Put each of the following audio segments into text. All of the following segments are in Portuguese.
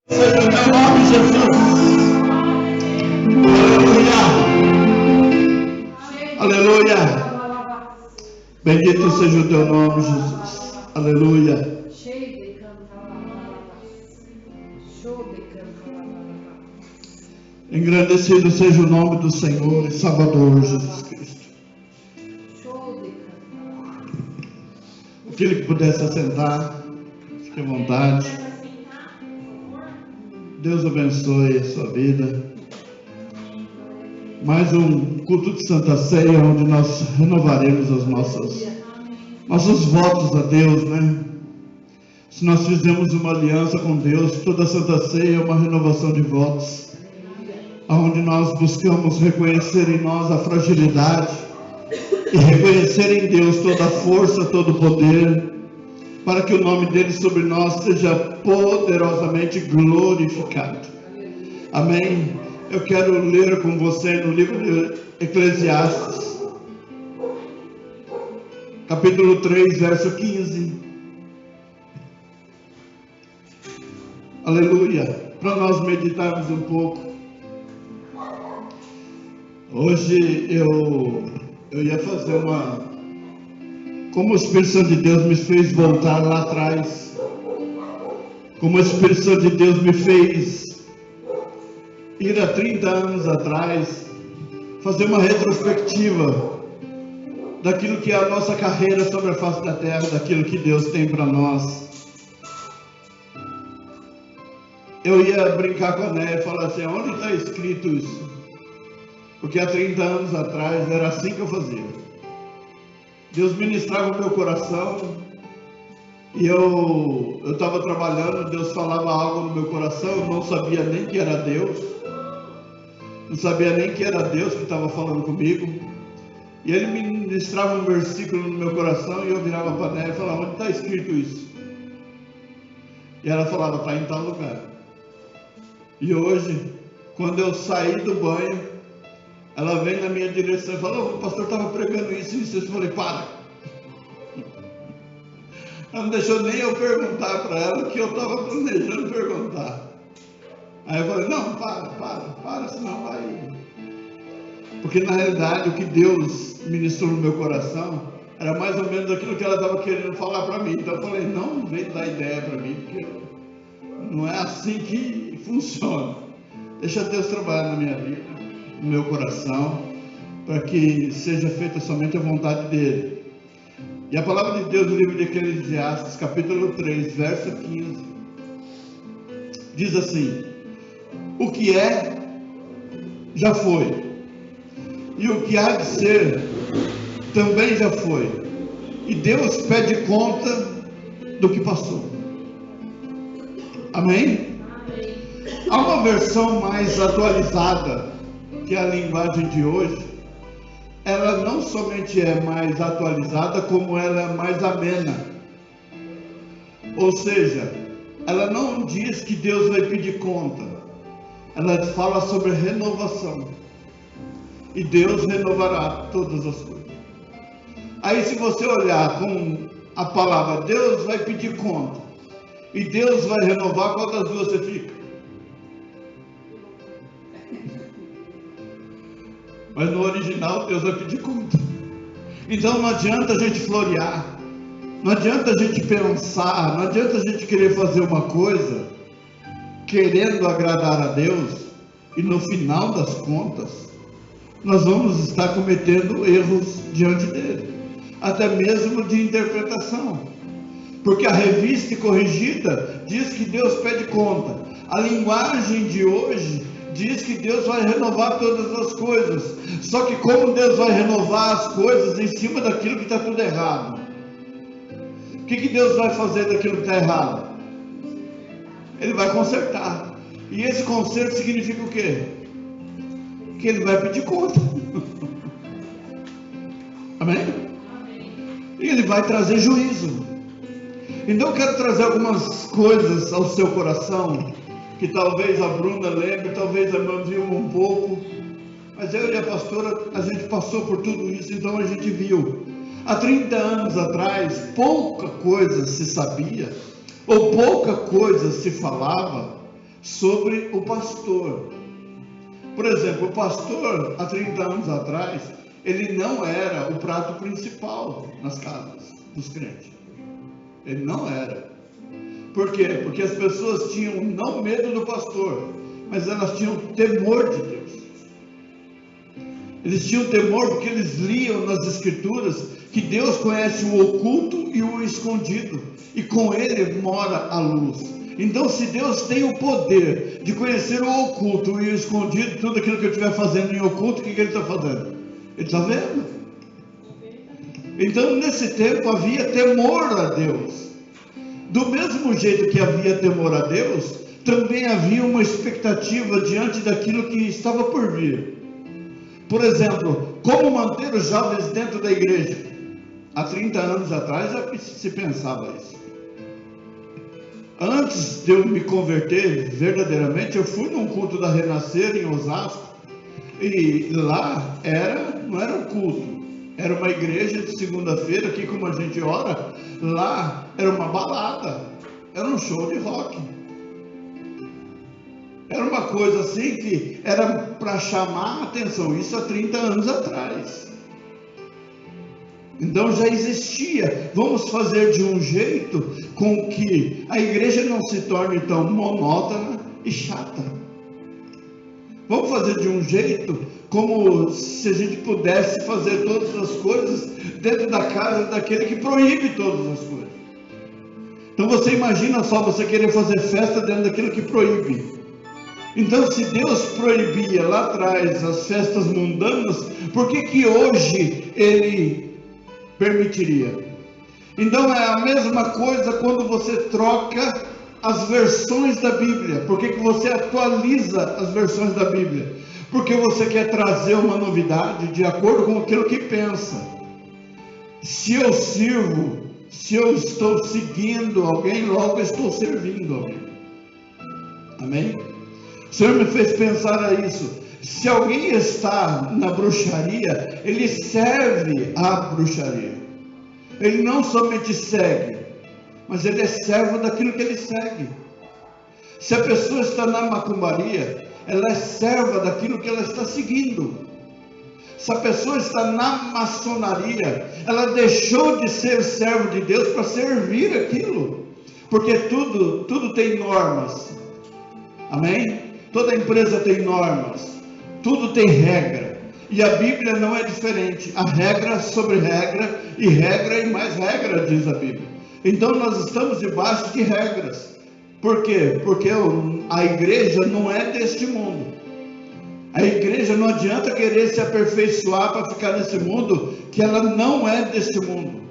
Seja o teu nome, Jesus. Aleluia. Aleluia. Bendito seja o teu nome, Jesus. Aleluia. Engrandecido seja o nome do Senhor e Salvador Jesus Cristo. Aquele que pudesse assentar, fique à vontade. Deus abençoe a sua vida. Mais um culto de Santa Ceia, onde nós renovaremos os nossos votos a Deus, né? Se nós fizemos uma aliança com Deus, toda Santa Ceia é uma renovação de votos, onde nós buscamos reconhecer em nós a fragilidade e reconhecer em Deus toda a força, todo o poder, para que o nome dele sobre nós seja poderosamente glorificado. Amém? Eu quero ler com você no livro de Eclesiastes, capítulo 3, verso 15. Aleluia! Para nós meditarmos um pouco. Hoje eu ia fazer como o Espírito Santo de Deus me fez voltar lá atrás, como o Espírito Santo de Deus me fez ir há 30 anos atrás, fazer uma retrospectiva daquilo que é a nossa carreira sobre a face da terra, daquilo que Deus tem para nós. Eu ia brincar com a Né e falar assim: onde está escrito isso? Porque há 30 anos atrás era assim que eu fazia. Deus ministrava o meu coração e eu estava trabalhando, Deus falava algo no meu coração, eu não sabia nem que era Deus, não sabia nem que era Deus que estava falando comigo, e Ele ministrava um versículo no meu coração e eu virava para a Né e falava: onde está escrito isso? E ela falava: está em tal lugar. E hoje, quando eu saí do banho, ela vem na minha direção e fala: o pastor estava pregando isso e isso. Eu falei: para. Ela não deixou nem eu perguntar para ela o que eu estava planejando perguntar. Aí eu falei: não, para, senão vai. Porque na realidade o que Deus ministrou no meu coração era mais ou menos aquilo que ela estava querendo falar para mim. Então eu falei: não vem dar ideia para mim, porque não é assim que funciona. Deixa Deus trabalhar na minha vida, no meu coração, para que seja feita somente a vontade dele. E a palavra de Deus no livro de Eclesiastes, capítulo 3, verso 15, diz assim: o que é, já foi, e o que há de ser, também já foi, e Deus pede conta do que passou. Amém? Há uma versão mais atualizada, que é a linguagem de hoje. Ela não somente é mais atualizada, como ela é mais amena. Ou seja, ela não diz que Deus vai pedir conta, ela fala sobre renovação, e Deus renovará todas as coisas. Aí, se você olhar com a palavra Deus vai pedir conta e Deus vai renovar, qual das duas você fica? Mas no original Deus vai pedir conta. Então não adianta a gente florear, não adianta a gente pensar, não adianta a gente querer fazer uma coisa querendo agradar a Deus, e no final das contas nós vamos estar cometendo erros diante dele, até mesmo de interpretação, porque a revista corrigida diz que Deus pede conta. A linguagem de hoje diz que Deus vai renovar todas as coisas. Só que como Deus vai renovar as coisas em cima daquilo que está tudo errado? O que Deus vai fazer daquilo que está errado? Ele vai consertar. E esse conserto significa o quê? Que Ele vai pedir conta. Amém? E Ele vai trazer juízo. Então eu quero trazer algumas coisas ao seu coração, que talvez a Bruna lembre, talvez a irmã viu um pouco, mas eu e a pastora, a gente passou por tudo isso, então a gente viu. Há 30 anos atrás, pouca coisa se sabia, ou pouca coisa se falava sobre o pastor. Por exemplo, o pastor, há 30 anos atrás, ele não era o prato principal nas casas dos crentes. Ele não era. Por quê? Porque as pessoas tinham não medo do pastor, mas elas tinham temor de Deus. Eles tinham temor porque eles liam nas Escrituras que Deus conhece o oculto e o escondido, e com Ele mora a luz. Então, se Deus tem o poder de conhecer o oculto e o escondido, tudo aquilo que eu estiver fazendo em oculto, o que Ele está fazendo? Ele está vendo. Então, nesse tempo havia temor a Deus. Do mesmo jeito que havia temor a Deus, também havia uma expectativa diante daquilo que estava por vir. Por exemplo, como manter os jovens dentro da igreja? Há 30 anos atrás já se pensava isso. Antes de eu me converter verdadeiramente, eu fui num culto da Renascer em Osasco, e lá não era um culto, era uma igreja de segunda-feira, aqui como a gente ora, lá era uma balada, era um show de rock. Era uma coisa assim que era para chamar a atenção, isso há 30 anos atrás. Então já existia, vamos fazer de um jeito com que a igreja não se torne tão monótona e chata. Vamos fazer de um jeito como se a gente pudesse fazer todas as coisas dentro da casa daquele que proíbe todas as coisas. Então você imagina só você querer fazer festa dentro daquilo que proíbe. Então, se Deus proibia lá atrás as festas mundanas, por que hoje Ele permitiria? Então é a mesma coisa quando você troca as versões da Bíblia. Por que você atualiza as versões da Bíblia? Porque você quer trazer uma novidade de acordo com aquilo que pensa. Se eu sirvo, se eu estou seguindo alguém, logo estou servindo alguém. Amém? O Senhor me fez pensar a isso. Se alguém está na bruxaria, ele serve à bruxaria. Ele não somente segue, mas ele é servo daquilo que ele segue. Se a pessoa está na macumbaria, ela é serva daquilo que ela está seguindo. Se a pessoa está na maçonaria, ela deixou de ser servo de Deus para servir aquilo. Porque tudo tem normas. Amém? Toda empresa tem normas, tudo tem regra, e a Bíblia não é diferente. A regra sobre regra e mais regra, diz a Bíblia. Então nós estamos debaixo de regras. Por quê? Porque a igreja não é deste mundo. A igreja não adianta querer se aperfeiçoar para ficar nesse mundo, que ela não é deste mundo.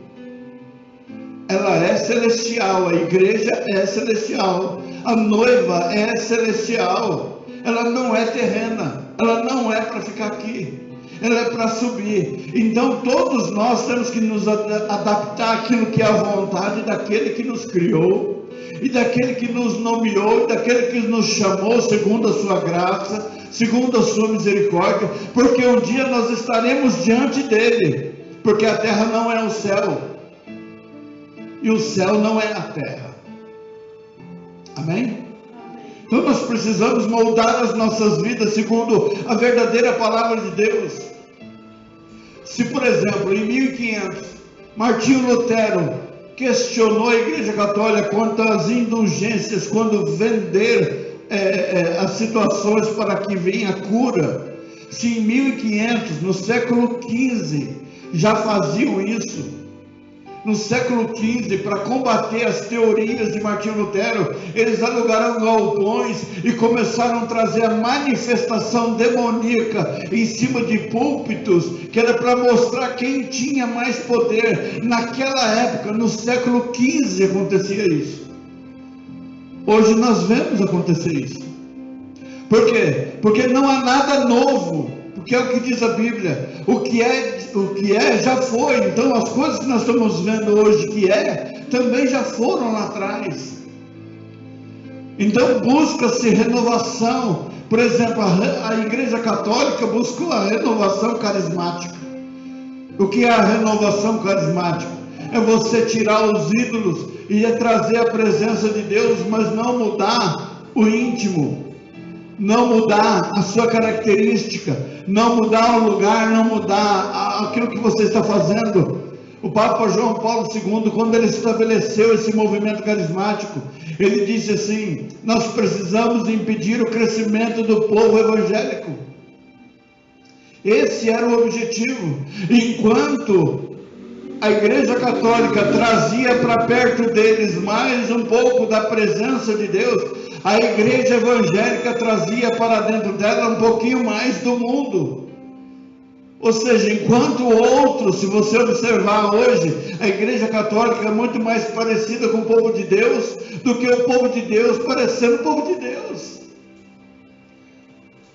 Ela é celestial, a igreja é celestial, a noiva é celestial, ela não é terrena, ela não é para ficar aqui, ela é para subir. Então todos nós temos que nos adaptar àquilo que é a vontade daquele que nos criou, e daquele que nos nomeou, e daquele que nos chamou segundo a sua graça, segundo a sua misericórdia, porque um dia nós estaremos diante dele, porque a terra não é o céu, e o céu não é a terra. Amém? Então nós precisamos moldar as nossas vidas segundo a verdadeira palavra de Deus. Se, por exemplo, em 1500, Martinho Lutero questionou a Igreja Católica quanto às indulgências, quando vender as situações para que venha a cura, se em 1500, no século XV, já faziam isso, no século XV, para combater as teorias de Martinho Lutero, eles alugaram galpões e começaram a trazer a manifestação demoníaca em cima de púlpitos, que era para mostrar quem tinha mais poder. Naquela época, no século XV, acontecia isso. Hoje nós vemos acontecer isso. Por quê? Porque não há nada novo, porque é o que diz a Bíblia. O que é já foi. Então as coisas que nós estamos vendo hoje que também já foram lá atrás. Então busca-se renovação. Por exemplo, a Igreja Católica buscou a renovação carismática. O que é a renovação carismática? É você tirar os ídolos e trazer a presença de Deus, mas não mudar o íntimo, não mudar a sua característica, não mudar o lugar, não mudar aquilo que você está fazendo. O Papa João Paulo II, quando ele estabeleceu esse movimento carismático, ele disse assim: nós precisamos impedir o crescimento do povo evangélico. Esse era o objetivo. Enquanto a Igreja Católica trazia para perto deles mais um pouco da presença de Deus, a Igreja Evangélica trazia para dentro dela um pouquinho mais do mundo. Ou seja, enquanto o outro, se você observar hoje, a Igreja Católica é muito mais parecida com o povo de Deus do que o povo de Deus parecendo o povo de Deus.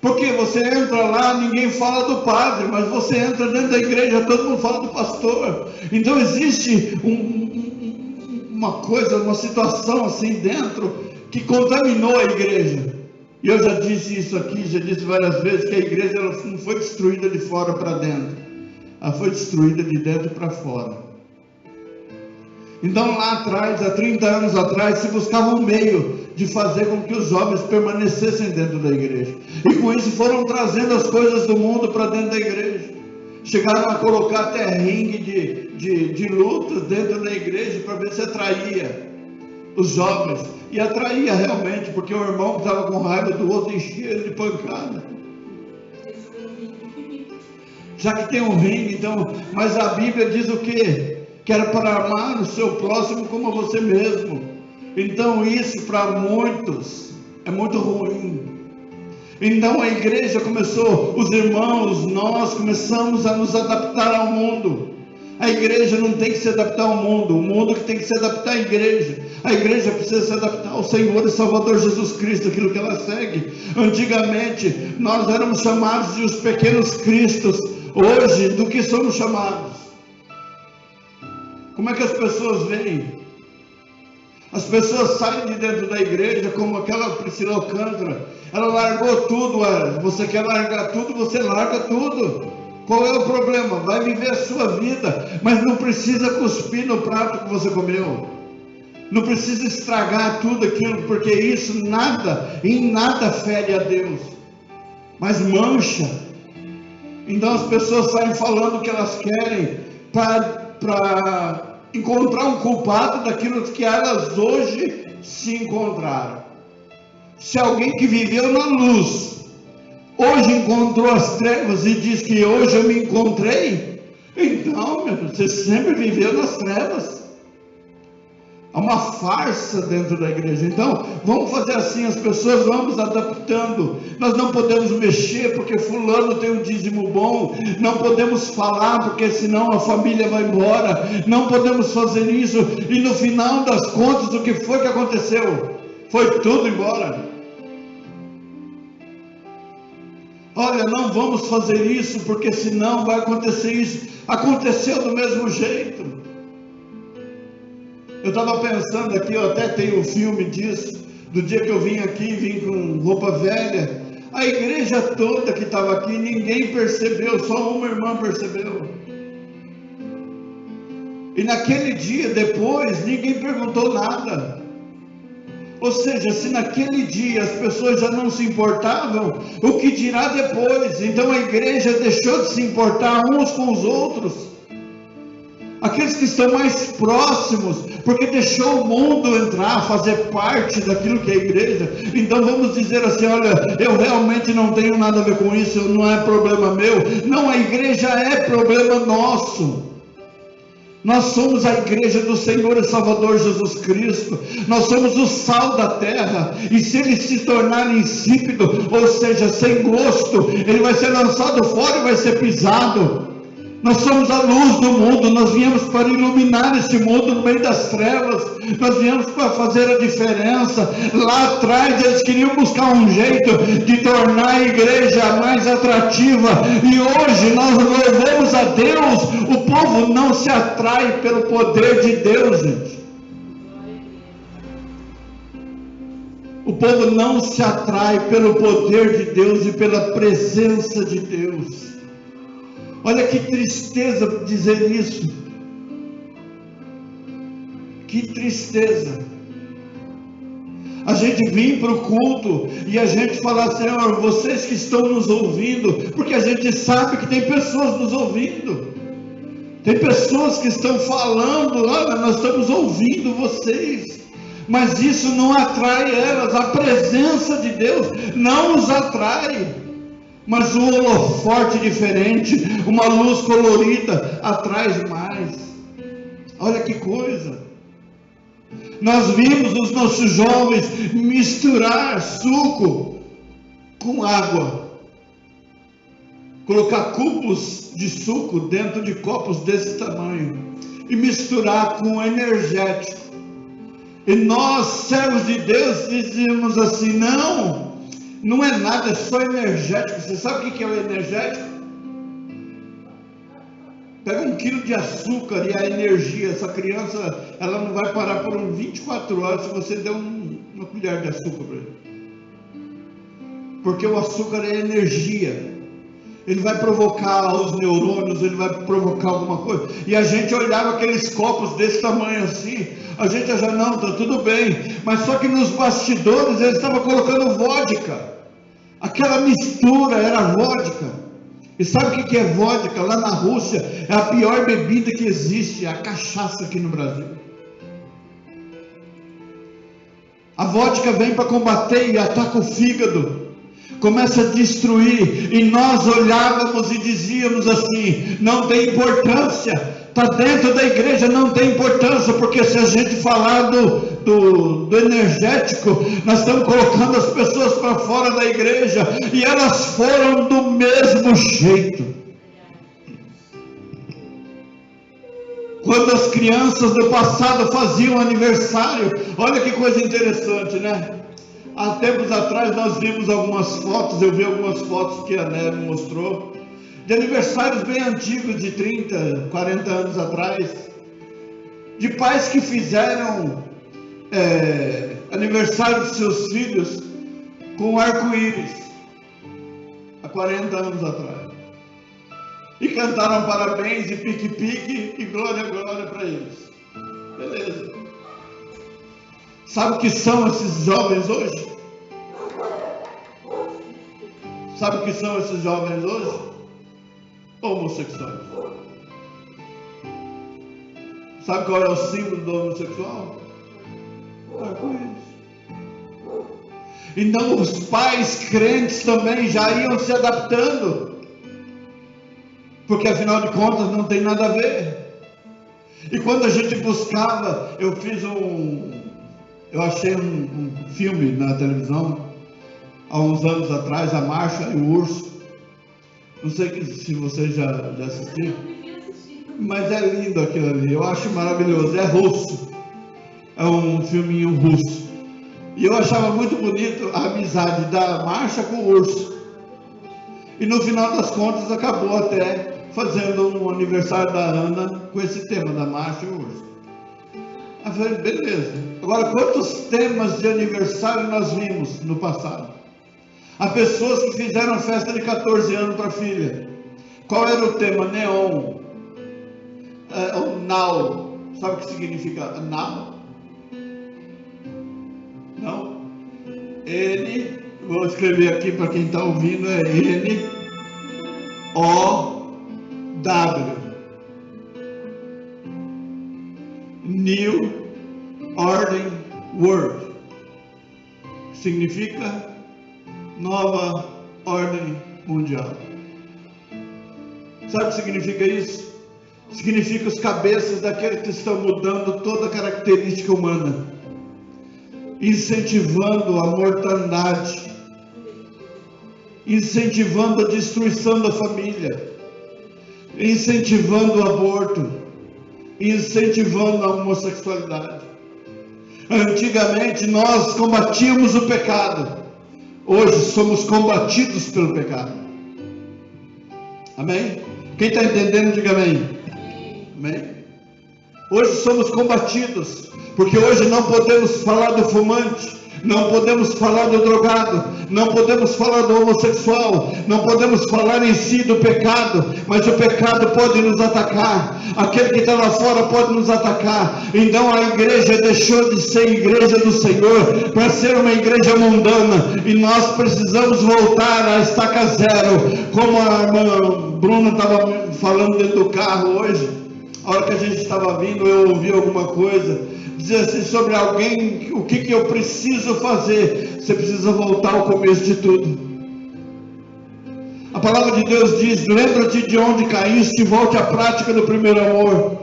Porque você entra lá, ninguém fala do padre, mas você entra dentro da igreja, todo mundo fala do pastor. Então existe uma coisa, uma situação assim dentro que contaminou a igreja. E eu já disse isso aqui, já disse várias vezes, que a igreja ela não foi destruída de fora para dentro, ela foi destruída de dentro para fora. Então lá atrás, há 30 anos atrás, se buscava um meio de fazer com que os jovens permanecessem dentro da igreja, e com isso foram trazendo as coisas do mundo para dentro da igreja. Chegaram a colocar até ringue de lutas dentro da igreja para ver se atraía os jovens, e atraía realmente, porque o irmão que estava com raiva do outro enchia ele de pancada. Já que tem um ringue, então, mas a Bíblia diz o quê? Que era para amar o seu próximo como a você mesmo. Então isso para muitos é muito ruim. Então a igreja começou, os irmãos, nós começamos a nos adaptar ao mundo. A igreja não tem que se adaptar ao mundo, o mundo que tem que se adaptar à igreja. A igreja precisa se adaptar ao Senhor e Salvador Jesus Cristo, aquilo que ela segue. Antigamente nós éramos chamados de os pequenos cristos. Hoje, do que somos chamados? Como é que as pessoas veem? As pessoas saem de dentro da igreja, como aquela Priscila Alcântara. Ela largou tudo. Você quer largar tudo? Você larga tudo. Qual é o problema? Vai viver a sua vida, mas não precisa cuspir no prato que você comeu. Não precisa estragar tudo aquilo, porque isso em nada fere a Deus, mas mancha. Então as pessoas saem falando o que elas querem para encontrar um culpado daquilo que elas hoje se encontraram. Se alguém que viveu na luz hoje encontrou as trevas e diz que hoje eu me encontrei, então, meu Deus, você sempre viveu nas trevas. Há uma farsa dentro da igreja. Então, vamos fazer assim, as pessoas vamos adaptando. Nós não podemos mexer porque fulano tem um dízimo bom, não podemos falar porque senão a família vai embora, não podemos fazer isso, e no final das contas, o que foi que aconteceu? Foi tudo embora. Olha, não vamos fazer isso porque senão vai acontecer isso. Aconteceu do mesmo jeito. Eu estava pensando aqui, eu até tenho um filme disso, do dia que eu vim aqui, vim com roupa velha, a igreja toda que estava aqui, ninguém percebeu, só uma irmã percebeu. E naquele dia, depois, ninguém perguntou nada. Ou seja, se naquele dia as pessoas já não se importavam, o que dirá depois? Então a igreja deixou de se importar uns com os outros. Aqueles que estão mais próximos, porque deixou o mundo entrar, fazer parte daquilo que é a igreja. Então vamos dizer assim, olha, eu realmente não tenho nada a ver com isso, não é problema meu. Não, a igreja é problema nosso. Nós somos a igreja do Senhor e Salvador Jesus Cristo. Nós somos o sal da terra. E se ele se tornar insípido, ou seja, sem gosto, ele vai ser lançado fora e vai ser pisado. Nós somos a luz do mundo. Nós viemos para iluminar esse mundo no meio das trevas. Nós viemos para fazer a diferença. Lá atrás eles queriam buscar um jeito de tornar a igreja mais atrativa. E hoje nós louvamos a Deus. O povo não se atrai pelo poder de Deus, gente. O povo não se atrai pelo poder de Deus e pela presença de Deus. Olha que tristeza dizer isso. Que tristeza. A gente vir para o culto e a gente falar: Senhor, vocês que estão nos ouvindo, porque a gente sabe que tem pessoas nos ouvindo, tem pessoas que estão falando: olha, nós estamos ouvindo vocês, mas isso não atrai elas, a presença de Deus não os atrai, mas um holofote diferente, uma luz colorida atrai mais. Olha que coisa! Nós vimos os nossos jovens misturar suco com água, colocar cubos de suco dentro de copos desse tamanho e misturar com energético. E nós, servos de Deus, dizíamos assim: não, não é nada, é só energético. Você sabe o que é o energético? Pega 1 quilo de açúcar e a energia, essa criança, ela não vai parar por 24 horas se você der uma colher de açúcar para ele. Porque o açúcar é energia. Ele vai provocar os neurônios, ele vai provocar alguma coisa. E a gente olhava aqueles copos desse tamanho assim, a gente achava: não, está tudo bem. Mas só que nos bastidores eles estavam colocando vodka. Aquela mistura era vodka. E sabe o que é vodka? Lá na Rússia é a pior bebida que existe, é a cachaça aqui no Brasil. A vodka vem para combater e ataca o fígado, começa a destruir, e nós olhávamos e dizíamos assim: não tem importância, está dentro da igreja, não tem importância, porque se a gente falar do energético, nós estamos colocando as pessoas para fora da igreja, e elas foram do mesmo jeito. Quando as crianças do passado faziam aniversário, olha que coisa interessante, né? Há tempos atrás nós vimos algumas fotos, eu vi algumas fotos que a Neve mostrou, de aniversários bem antigos, de 30, 40 anos atrás, de pais que fizeram aniversário de seus filhos com arco-íris, há 40 anos atrás, e cantaram parabéns e pique-pique e glória, glória para eles. Beleza. Sabe o que são esses jovens hoje? Sabe o que são esses jovens hoje? Homossexuais. Sabe qual é o símbolo do homossexual? Arco-íris. Então os pais crentes também já iam se adaptando, porque afinal de contas não tem nada a ver. E quando a gente buscava, eu achei um filme na televisão há uns anos atrás, A Marcha e o Urso. Não sei se vocês já assistiram, mas é lindo aquilo ali, eu acho maravilhoso. É russo, é um filminho russo, e eu achava muito bonito a amizade da Marcha com o Urso, e no final das contas acabou até fazendo um aniversário da Ana com esse tema da Marcha e o Urso. Eu falei: beleza. Agora, quantos temas de aniversário nós vimos no passado? Há pessoas que fizeram festa de 14 anos para a filha. Qual era o tema? Neon. O now. Sabe o que significa now? Não? Vou escrever aqui para quem está ouvindo, é N-O-W. New Ordering World. Significa nova ordem mundial. Sabe o que significa isso? Significa os cabeças daqueles que estão mudando toda a característica humana, incentivando a mortandade, incentivando a destruição da família, incentivando o aborto, incentivando a homossexualidade. Antigamente nós combatíamos o pecado, hoje somos combatidos pelo pecado. Amém? Quem está entendendo, diga amém. Amém? Hoje somos combatidos, porque hoje não podemos falar do fumante, não podemos falar do drogado, não podemos falar do homossexual, não podemos falar em si do pecado, mas o pecado pode nos atacar, aquele que está lá fora pode nos atacar. Então a igreja deixou de ser igreja do Senhor para ser uma igreja mundana, e nós precisamos voltar à estaca zero, como a irmã Bruna estava falando dentro do carro hoje. A hora que a gente estava vindo, eu ouvi alguma coisa, dizer assim sobre alguém, o que eu preciso fazer? Você precisa voltar ao começo de tudo. A palavra de Deus diz: lembra-te de onde caíste e volte à prática do primeiro amor.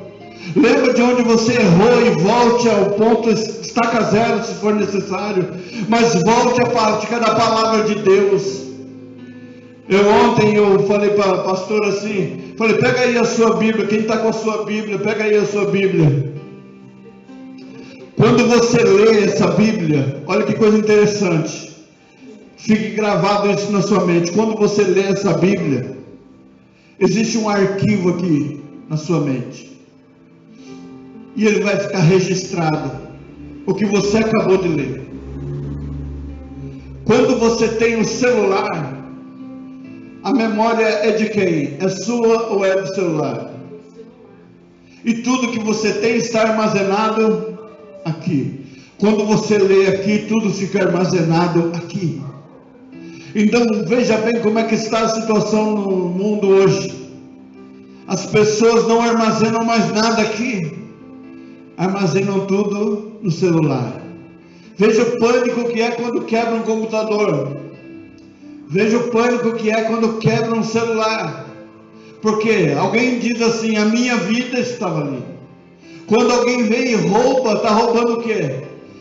Lembra de onde você errou e volte ao ponto, estaca zero se for necessário, mas volte à prática da palavra de Deus. Ontem eu falei para a pastora assim, falei, pega aí a sua Bíblia, quem está com a sua Bíblia, pega aí a sua Bíblia. Quando você lê essa Bíblia, olha que coisa interessante, fique gravado isso na sua mente. Quando você lê essa Bíblia, existe um arquivo aqui na sua mente, e ele vai ficar registrado, o que você acabou de ler. Quando você tem um celular, a memória é de quem? É sua ou é do celular? E tudo que você tem está armazenado aqui. Quando você lê aqui, tudo fica armazenado aqui. Então veja bem como é que está a situação no mundo hoje. As pessoas não armazenam mais nada aqui, armazenam tudo no celular. Veja o pânico que é quando quebra um computador. Veja o pânico que é quando quebra um celular. Porque alguém diz assim, a minha vida estava ali. Quando alguém vem e rouba, está roubando o quê?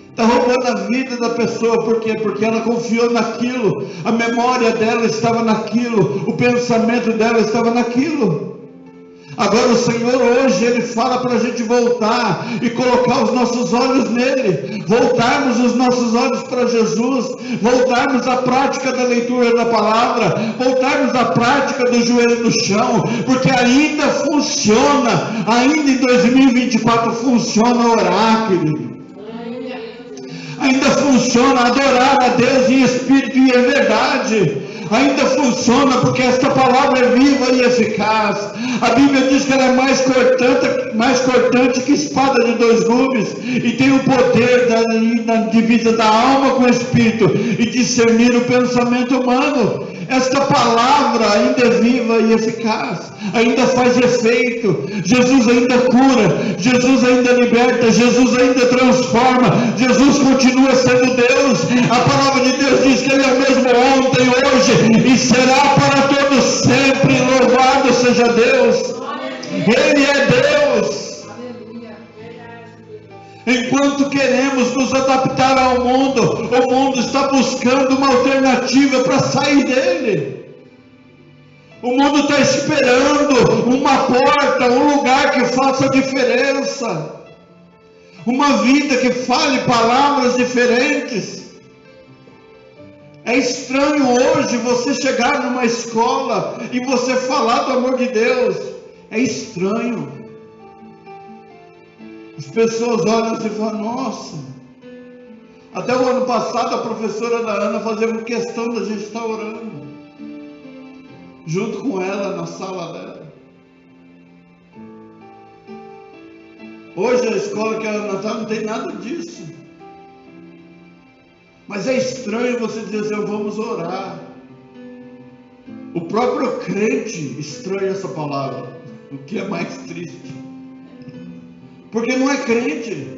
Está roubando a vida da pessoa. Por quê? Porque ela confiou naquilo, a memória dela estava naquilo, o pensamento dela estava naquilo. Agora o Senhor hoje, Ele fala para a gente voltar e colocar os nossos olhos nele, voltarmos os nossos olhos para Jesus, voltarmos à prática da leitura da palavra, voltarmos à prática do joelho no chão, porque ainda funciona, ainda em 2024 funciona orar, querido. Ainda funciona adorar a Deus em espírito e em verdade. Ainda funciona porque esta palavra é viva e eficaz. A Bíblia diz que ela é mais cortante que espada de 2 gumes, e tem o poder da divisa da alma com o espírito, e discernir o pensamento humano. Esta palavra ainda é viva e eficaz, ainda faz efeito. Jesus ainda cura, Jesus ainda liberta, Jesus ainda transforma, Jesus continua sendo Deus. A palavra de Deus diz que Ele é o mesmo ontem, hoje e será para todos sempre. Louvado seja Deus. Ele é Deus. Enquanto queremos nos adaptar ao mundo, o mundo está buscando uma alternativa para sair dele. O mundo está esperando uma porta, um lugar que faça diferença, uma vida que fale palavras diferentes. É estranho hoje você chegar numa escola e você falar do amor de Deus. É estranho. As pessoas olham assim e falam, nossa. Até o ano passado a professora da Ana fazia questão da gente estar orando junto com ela na sala dela. Hoje a escola que a Ana está não tem nada disso. Mas é estranho você dizer assim, vamos orar. O próprio crente estranha essa palavra, o que é mais triste. Porque não é crente.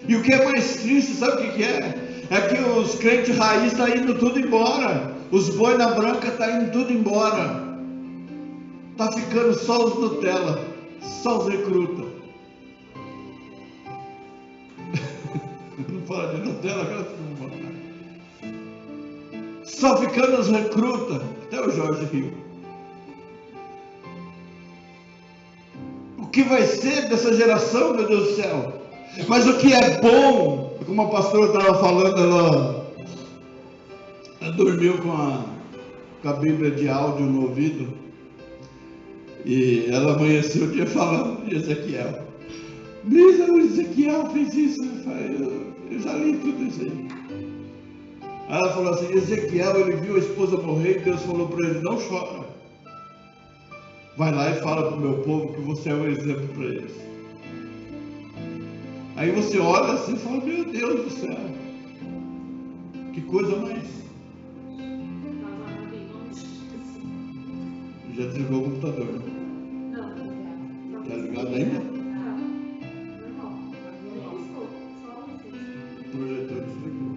E o que é mais triste, sabe o que é? É que os crentes raiz estão indo tudo embora. Os boi na branca estão indo tudo embora. Está ficando só os Nutella, só os recruta. Não fala de Nutella, agora só ficando os recruta. Até o Jorge riu. O que vai ser dessa geração, meu Deus do céu? Mas o que é bom, como a pastora estava falando, ela dormiu com a Bíblia de áudio no ouvido, e ela amanheceu o dia falando de Ezequiel. Mas o Ezequiel fez isso. Eu já li tudo isso aí. Aí ela falou assim, Ezequiel, ele viu a esposa morrer e Deus falou para ele, não chora. Vai lá e fala para o meu povo que você é um exemplo para eles. Aí você olha assim e fala, meu Deus do céu, que coisa mais. Já desligou o computador, né? Não. Está ligado ainda? Não. O projetor desligou.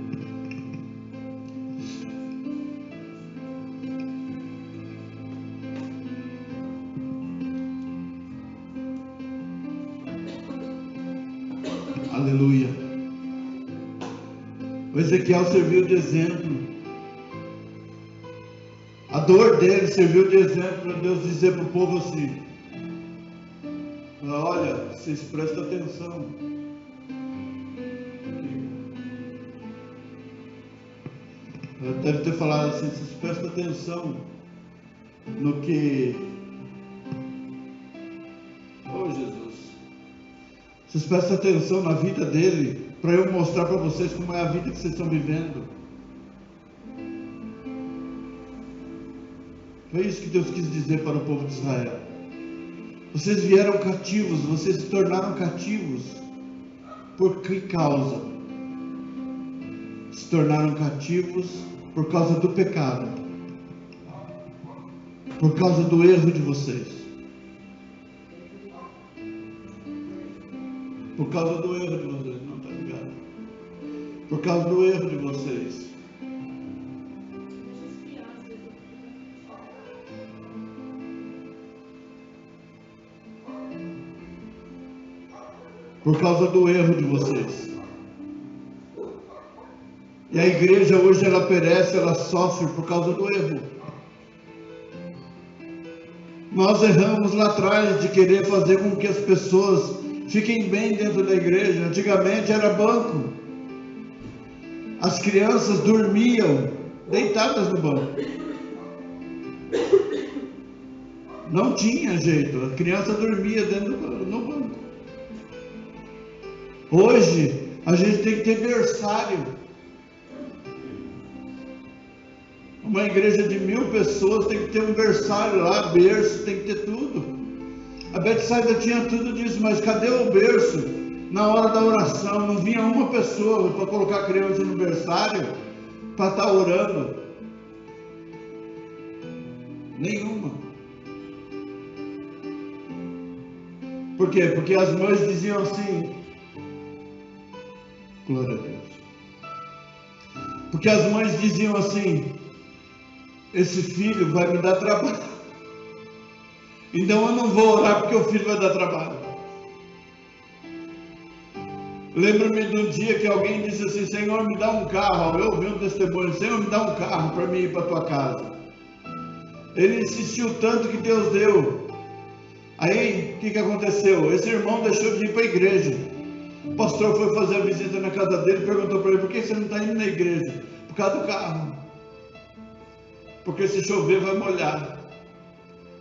Aleluia. O Ezequiel serviu de exemplo. A dor dele serviu de exemplo para Deus dizer para o povo assim: olha, vocês prestem atenção. Ele deve ter falado assim: vocês prestem atenção no que. Oh Jesus! Vocês prestem atenção na vida dele para eu mostrar para vocês como é a vida que vocês estão vivendo. Foi isso que Deus quis dizer para o povo de Israel. Vocês vieram cativos, vocês se tornaram cativos. Por que causa? Se tornaram cativos por causa do pecado. Por causa do erro de vocês. Por causa do erro de vocês. Não está ligado? Por causa do erro de vocês. Por causa do erro de vocês. E a igreja hoje ela perece, ela sofre por causa do erro. Nós erramos lá atrás de querer fazer com que as pessoas fiquem bem dentro da igreja. Antigamente era banco. As crianças dormiam deitadas no banco. Não tinha jeito, a criança dormia dentro no banco. Hoje, a gente tem que ter berçário. Uma igreja de 1000 pessoas tem que ter um berçário lá, berço, tem que ter tudo. A Betsaida tinha tudo disso, mas cadê o berço? Na hora da oração, não vinha uma pessoa para colocar a criança no berçário, para estar orando. Nenhuma. Por quê? Porque as mães diziam assim, glória a Deus. Porque as mães diziam assim, esse filho vai me dar trabalho. Então eu não vou orar porque o filho vai dar trabalho. Lembro-me de um dia que alguém disse assim, Senhor, me dá um carro. Eu ouvi um testemunho, Senhor, me dá um carro para mim ir para a tua casa. Ele insistiu tanto que Deus deu. Aí, o que aconteceu? Esse irmão deixou de ir para a igreja. O pastor foi fazer a visita na casa dele e perguntou para ele, por que você não está indo na igreja? Por causa do carro. Porque se chover vai molhar.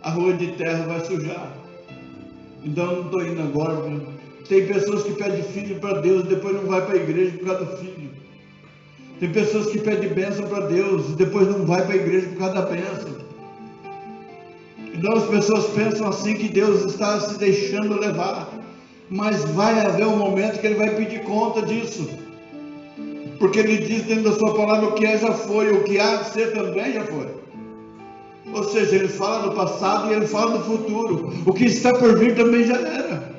A rua de terra vai sujar. Então eu não estou indo agora. Tem pessoas que pedem filho para Deus e depois não vai para a igreja por causa do filho. Tem pessoas que pedem bênção para Deus e depois não vai para a igreja por causa da bênção. Então as pessoas pensam assim que Deus está se deixando levar. Mas vai haver um momento que Ele vai pedir conta disso. Porque Ele diz dentro da sua palavra, o que é já foi, o que há de ser também já foi. Ou seja, Ele fala do passado e Ele fala do futuro. O que está por vir também já era.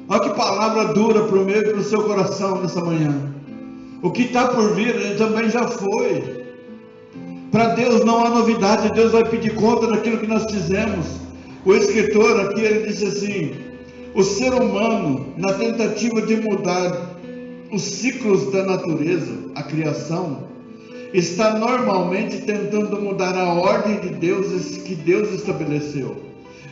Olha que palavra dura para o meu e para o seu coração nessa manhã. O que está por vir ele também já foi. Para Deus não há novidade, Deus vai pedir conta daquilo que nós fizemos. O escritor aqui, ele disse assim, o ser humano, na tentativa de mudar os ciclos da natureza, a criação, está normalmente tentando mudar a ordem de Deus que Deus estabeleceu.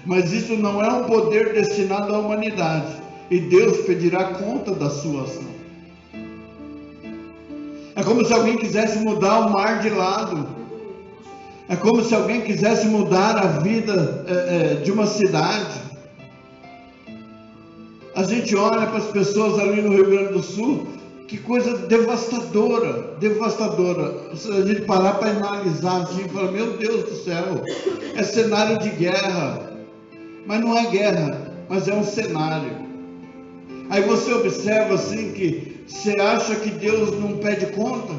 Mas isso não é um poder destinado à humanidade, e Deus pedirá conta da sua ação. É como se alguém quisesse mudar o mar de lado. É como se alguém quisesse mudar a vida de uma cidade. A gente olha para as pessoas ali no Rio Grande do Sul, que coisa devastadora, devastadora. Se a gente parar para analisar assim, fala, meu Deus do céu, é cenário de guerra. Mas não é guerra, mas é um cenário. Aí você observa assim que você acha que Deus não pede conta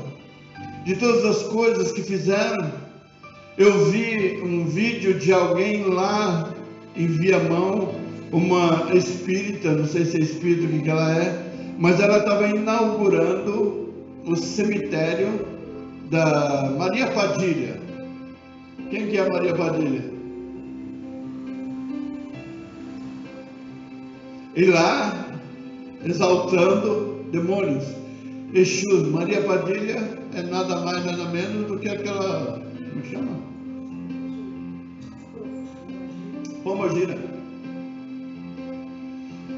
de todas as coisas que fizeram. Eu vi um vídeo de alguém lá em Viamão, uma espírita, não sei se é espírita, o que ela é, mas ela estava inaugurando o cemitério da Maria Padilha. Quem que é a Maria Padilha? E lá, exaltando demônios. Exus, Maria Padilha é nada mais, nada menos do que aquela, como chama? Pombagira.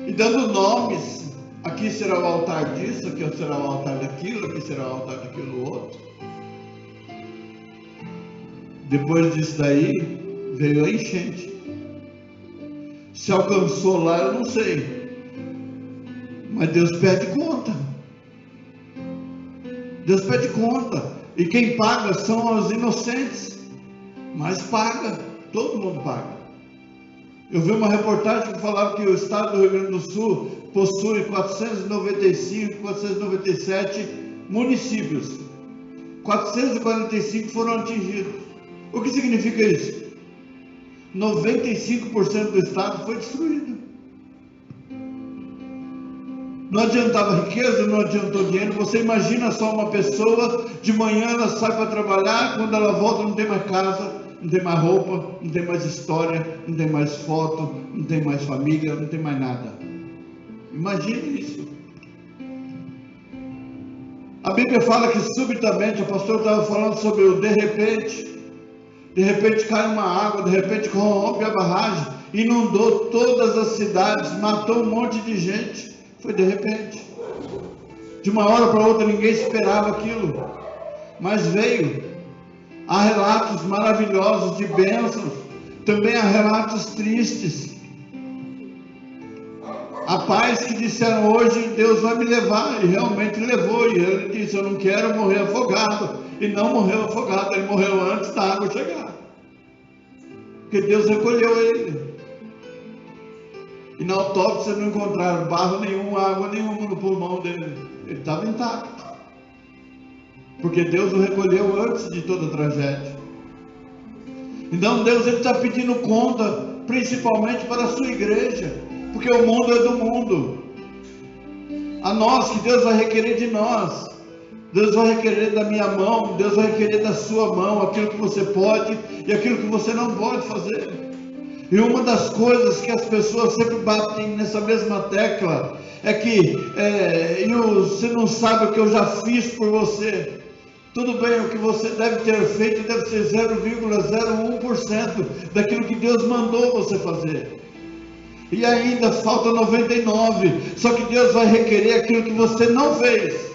E dando nomes, aqui será o altar disso, aqui será o altar daquilo, aqui será o altar daquilo outro. Depois disso daí, veio a enchente. Se alcançou lá, eu não sei. Mas Deus pede conta. Deus pede conta. E quem paga são os inocentes. Mas paga. Todo mundo paga. Eu vi uma reportagem que falava que o estado do Rio Grande do Sul possui 495, 497 municípios. 445 foram atingidos. O que significa isso? 95% do estado foi destruído. Não adiantava riqueza, não adiantou dinheiro. Você imagina só uma pessoa, de manhã ela sai para trabalhar, quando ela volta não tem mais casa, não tem mais roupa, não tem mais história, não tem mais foto, não tem mais família, não tem mais nada. Imagine isso. A Bíblia fala que subitamente, a pastora estava falando sobre o de repente cai uma água, de repente corrompe a barragem, inundou todas as cidades, matou um monte de gente. Foi de repente. De uma hora para outra ninguém esperava aquilo. Mas veio. Há relatos maravilhosos de bênçãos. Também há relatos tristes. Há pais que disseram, hoje Deus vai me levar. E realmente levou. E ele disse, eu não quero morrer afogado. E não morreu afogado. Ele morreu antes da água chegar. Porque Deus recolheu ele. E na autópsia não encontraram barro nenhum, água nenhuma no pulmão dele. Ele estava intacto. Porque Deus o recolheu antes de toda a tragédia. Então Deus está pedindo conta, principalmente para a sua igreja. Porque o mundo é do mundo. A nós, que Deus vai requerer de nós. Deus vai requerer da minha mão, Deus vai requerer da sua mão, aquilo que você pode e aquilo que você não pode fazer. E uma das coisas que as pessoas sempre batem nessa mesma tecla é que você não sabe o que eu já fiz por você. Tudo bem, o que você deve ter feito deve ser 0,01% daquilo que Deus mandou você fazer. E ainda falta 99%, só que Deus vai requerer aquilo que você não fez.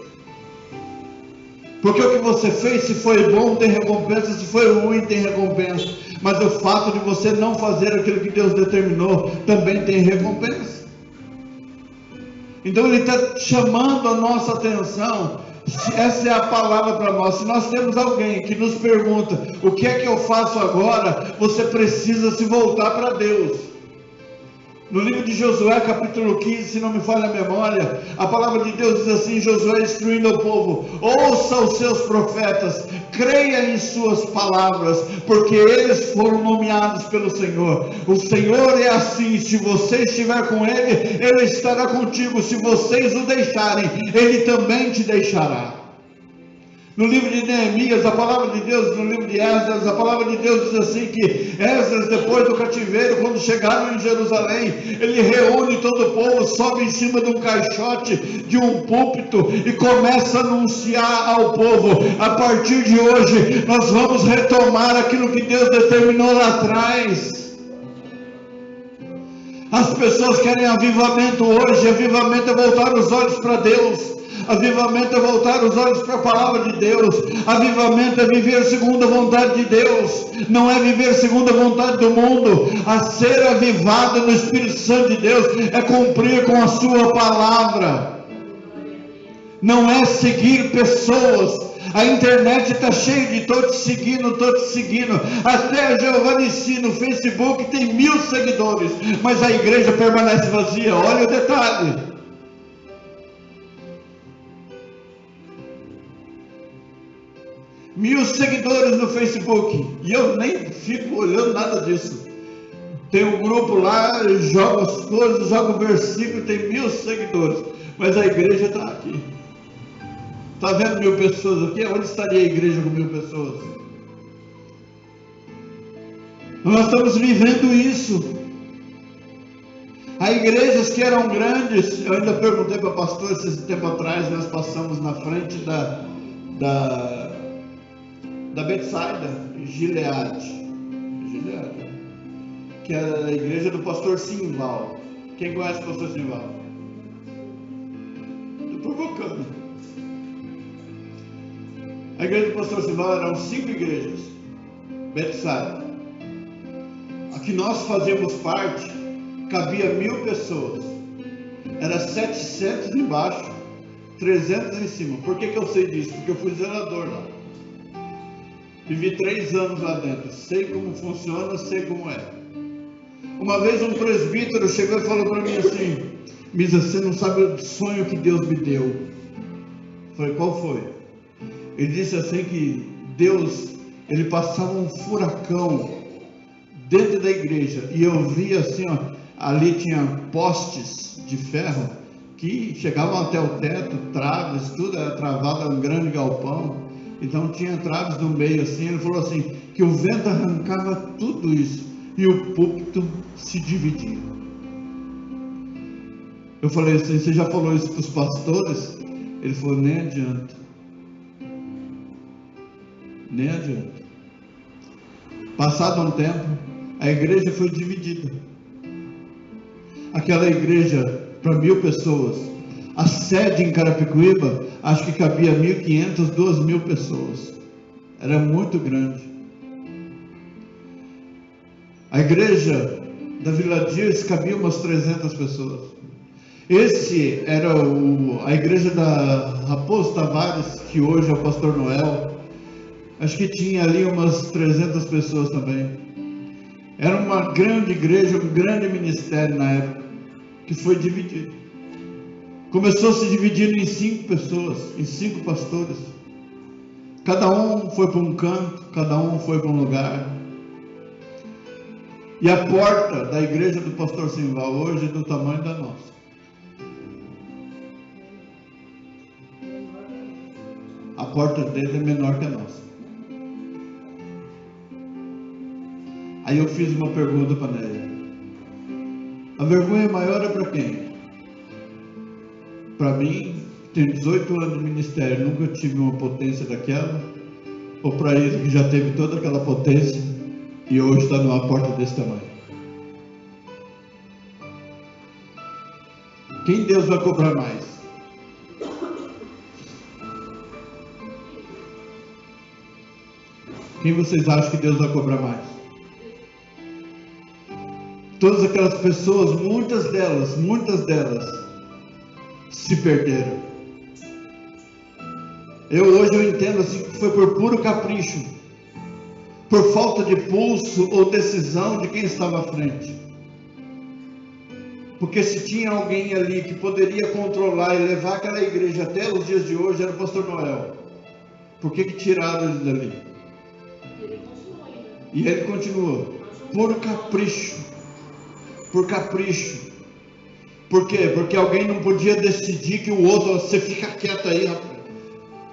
Porque o que você fez, se foi bom, tem recompensa, se foi ruim, tem recompensa. Mas o fato de você não fazer aquilo que Deus determinou, também tem recompensa. Então Ele está chamando a nossa atenção. Essa é a palavra para nós. Se nós temos alguém que nos pergunta, o que é que eu faço agora? Você precisa se voltar para Deus. No livro de Josué, capítulo 15, se não me falha a memória, a palavra de Deus diz assim, Josué instruindo o povo, ouça os seus profetas, creia em suas palavras, porque eles foram nomeados pelo Senhor. O Senhor é assim, se você estiver com Ele, Ele estará contigo, se vocês o deixarem, Ele também te deixará. No livro de Neemias, a palavra de Deus, no livro de Esdras, a palavra de Deus diz assim que Esdras, depois do cativeiro, quando chegaram em Jerusalém, ele reúne todo o povo, sobe em cima de um caixote, de um púlpito e começa a anunciar ao povo, a partir de hoje, nós vamos retomar aquilo que Deus determinou lá atrás. As pessoas querem avivamento hoje, avivamento é voltar os olhos para Deus. Avivamento é voltar os olhos para a palavra de Deus. Avivamento é viver segundo a vontade de Deus. Não é viver segundo a vontade do mundo. A ser avivado no Espírito Santo de Deus é cumprir com a sua palavra. Não é seguir pessoas. A internet está cheia de estou te seguindo. Até a Giovanici no Facebook tem 1000 seguidores, mas a igreja permanece vazia. Olha o detalhe. Mil seguidores no Facebook, e eu nem fico olhando nada disso. Tem um grupo lá, joga as coisas, joga o versículo, tem 1000 seguidores, mas a igreja está aqui. Está vendo 1000 pessoas aqui? Onde estaria a igreja com 1000 pessoas? Nós estamos vivendo isso. Há igrejas que eram grandes. Eu ainda perguntei para a pastora esse tempo atrás, nós passamos na frente da Betsaida, Gileade, que era a igreja do pastor Simval. Quem conhece o pastor Simval? Estou provocando. A igreja do pastor Simval eram 5 igrejas. Betsaida. A que nós fazíamos parte, cabia 1000 pessoas. Era 700 embaixo, 300 em cima. Por que eu sei disso? Porque eu fui zelador lá. Vivi 3 anos lá dentro. Sei como funciona, sei como é. Uma vez um presbítero chegou e falou para mim assim: Misa, você não sabe o sonho que Deus me deu. Eu falei, qual foi? Ele disse assim que Deus, ele passava um furacão dentro da igreja, e eu via assim, ó, ali tinha postes de ferro que chegavam até o teto, traves, tudo era travado, um grande galpão, então tinha traves no meio assim. Ele falou assim, que o vento arrancava tudo isso, e o púlpito se dividia. Eu falei assim, você já falou isso para os pastores? Ele falou, nem adianta. Nem adianta. Passado um tempo, a igreja foi dividida. Aquela igreja para 1000 pessoas, a sede em Carapicuíba, acho que cabia 1.500, 2.000 pessoas. Era muito grande. A igreja da Vila Dias cabia umas 300 pessoas. Esse era a igreja da Raposo Tavares, que hoje é o pastor Noel. Acho que tinha ali umas 300 pessoas também. Era uma grande igreja, um grande ministério na época, que foi dividido. Começou se dividindo em 5 pessoas, em 5 pastores. Cada um foi para um canto, cada um foi para um lugar. E a porta da igreja do pastor Simval hoje é do tamanho da nossa. A porta dele é menor que a nossa. Aí eu fiz uma pergunta para ele. A vergonha maior é para quem? Para mim, que tenho 18 anos de ministério, nunca tive uma potência daquela? Ou para ele que já teve toda aquela potência e hoje está numa porta desse tamanho? Quem Deus vai cobrar mais? Quem vocês acham que Deus vai cobrar mais? Todas aquelas pessoas, muitas delas se perderam. Hoje eu entendo assim que foi por puro capricho, por falta de pulso ou decisão de quem estava à frente. Porque se tinha alguém ali que poderia controlar e levar aquela igreja até os dias de hoje, era o pastor Noel. Por que tiraram ele dali? E ele continuou. Por capricho. Por capricho. Por quê? Porque alguém não podia decidir que o outro, você fica quieto aí, rapaz.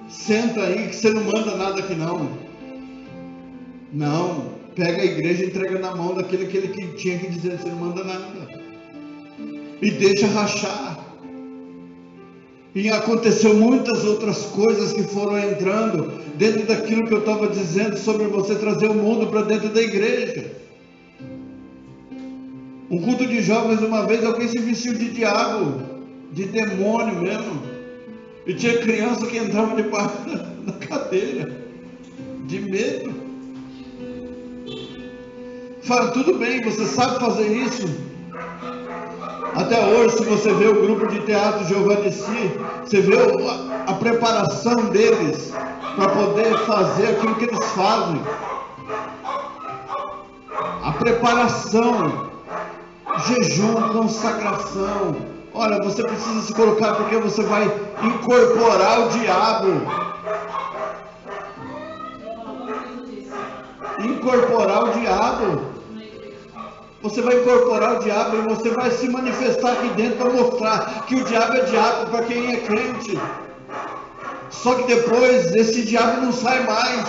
Senta aí que você não manda nada aqui não. Não. Pega a igreja e entrega na mão daquele que tinha que dizer, você não manda nada. E deixa rachar. E aconteceu muitas outras coisas que foram entrando dentro daquilo que eu estava dizendo sobre você trazer o mundo para dentro da igreja. Um culto de jovens, uma vez alguém se vestiu de diabo, de demônio mesmo. E tinha criança que entrava debaixo da cadeira, de medo. Fala, tudo bem, você sabe fazer isso? Até hoje, se você vê o grupo de teatro Jeová de Si, você vê a preparação deles para poder fazer aquilo que eles fazem. A preparação, jejum, consagração. Olha, você precisa se colocar porque você vai incorporar o diabo. Incorporar o diabo. Você vai incorporar o diabo e você vai se manifestar aqui dentro para mostrar que o diabo é diabo para quem é crente. Só que depois esse diabo não sai mais.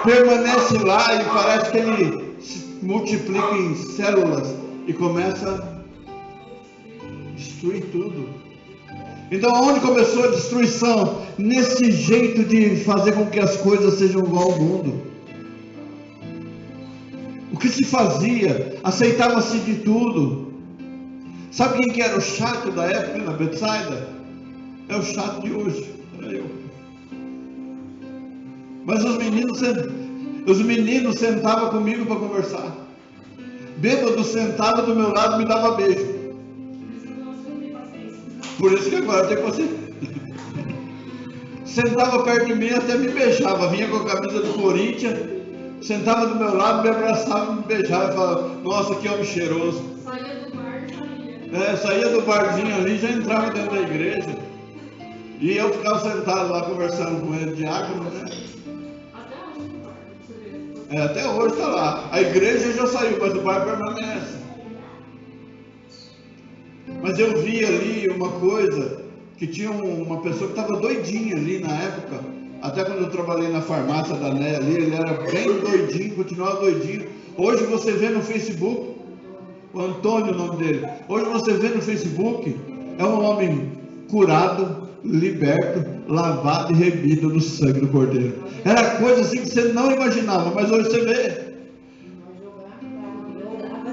Permanece lá e parece que ele se multiplica em células e começa a destruir tudo. Então aonde começou a destruição? Nesse jeito de fazer com que as coisas sejam igual ao mundo. O que se fazia? Aceitava-se de tudo. Sabe quem que era o chato da época na Betsaida? É o chato de hoje. Era eu. Mas os meninos sentavam comigo para conversar. Bêbado sentava do meu lado e me dava beijo. Por isso que agora tem paciência. Sentava perto de mim até me beijava. Vinha com a camisa do Corinthians. Sentava do meu lado, me abraçava, me beijava e falava, nossa, que homem cheiroso. Saía do bar e saía. Saía do barzinho ali e já entrava dentro da igreja. E eu ficava sentado lá conversando com ele, diácono, né? Até hoje no bar, você vê. Até hoje está lá. A igreja já saiu, mas o bar permanece. Mas eu vi ali uma coisa, que tinha uma pessoa que estava doidinha ali na época. Até quando eu trabalhei na farmácia da Néia ali, ele era bem doidinho, continuava doidinho. Hoje você vê no Facebook, o Antônio, o nome dele. Hoje você vê no Facebook, é um homem curado, liberto, lavado e remido no sangue do Cordeiro. Era coisa assim que você não imaginava, mas hoje você vê.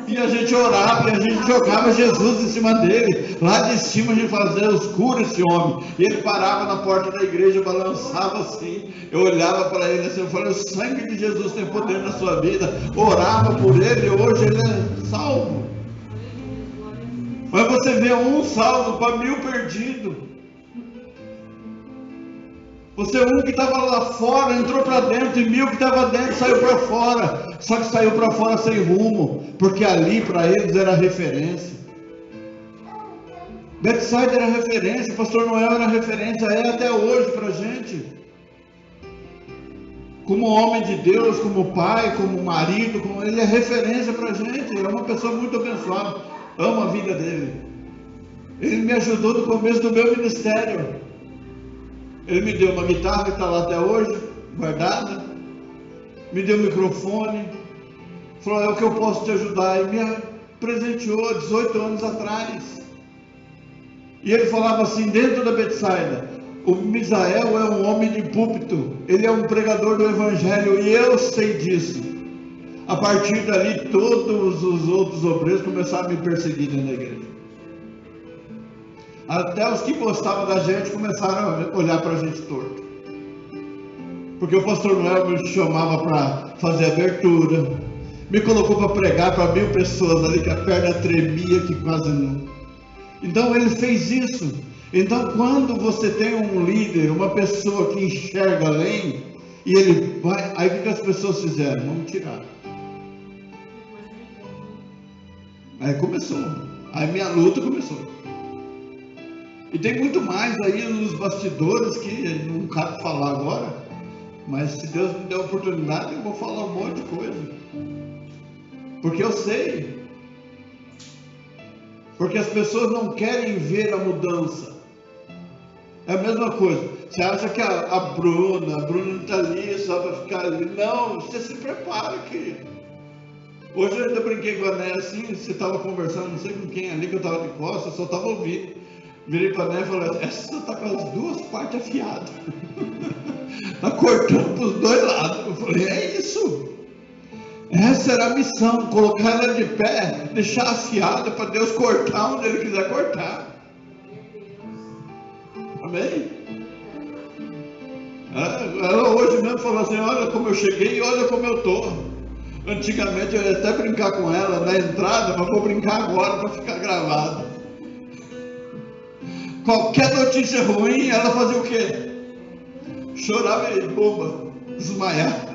E a gente orava, e a gente jogava Jesus em cima dele. Lá de cima a gente falava, Deus, cura esse homem. E ele parava na porta da igreja, balançava assim. Eu olhava para ele assim, eu falei, o sangue de Jesus tem poder na sua vida. Orava por ele, e hoje ele é salvo. Mas você vê um salvo para 1000 perdidos. Você um que estava lá fora, entrou para dentro, e 1000 que estava dentro, saiu para fora. Só que saiu para fora sem rumo, porque ali para eles era referência. Betsaida era referência, o pastor Noel era referência, é até hoje para a gente. Como homem de Deus, como pai, como marido, ele é referência para a gente. É uma pessoa muito abençoada, amo a vida dele. Ele me ajudou no começo do meu ministério. Ele me deu uma guitarra que está lá até hoje, guardada. Me deu um microfone. Falou, é o que eu posso te ajudar. E me presenteou 18 anos atrás. E ele falava assim, dentro da Betsaida, o Misael é um homem de púlpito. Ele é um pregador do evangelho. E eu sei disso. A partir dali, todos os outros obreiros começaram a me perseguir dentro da igreja. Até os que gostavam da gente começaram a olhar para a gente torto. Porque o pastor Noel me chamava para fazer abertura, me colocou para pregar para 1000 pessoas ali, que a perna tremia, que quase não. Então ele fez isso. Então quando você tem um líder, uma pessoa que enxerga além, e ele vai, aí o que as pessoas fizeram? Vamos tirar. Aí começou. Aí minha luta começou. E tem muito mais aí nos bastidores que não cabe falar agora, mas se Deus me der a oportunidade eu vou falar um monte de coisa, porque eu sei, porque as pessoas não querem ver a mudança. É a mesma coisa, você acha que a Bruna não está ali só para ficar ali, não, você se prepara aqui. Hoje eu ainda brinquei com a Né assim, você estava conversando, não sei com quem ali, que eu estava de costas, eu só estava ouvindo. Virei para a Né e falei, essa está com as 2 partes afiadas. Está cortando para os 2 lados. Eu falei, é isso. Essa era a missão, colocar ela de pé, deixar afiada para Deus cortar onde Ele quiser cortar. Amém? Ela hoje mesmo falou assim, olha como eu cheguei e olha como eu estou. Antigamente eu ia até brincar com ela na entrada, mas vou brincar agora para ficar gravado. Qualquer notícia ruim, ela fazia o quê? Chorava e bomba, desmaiar.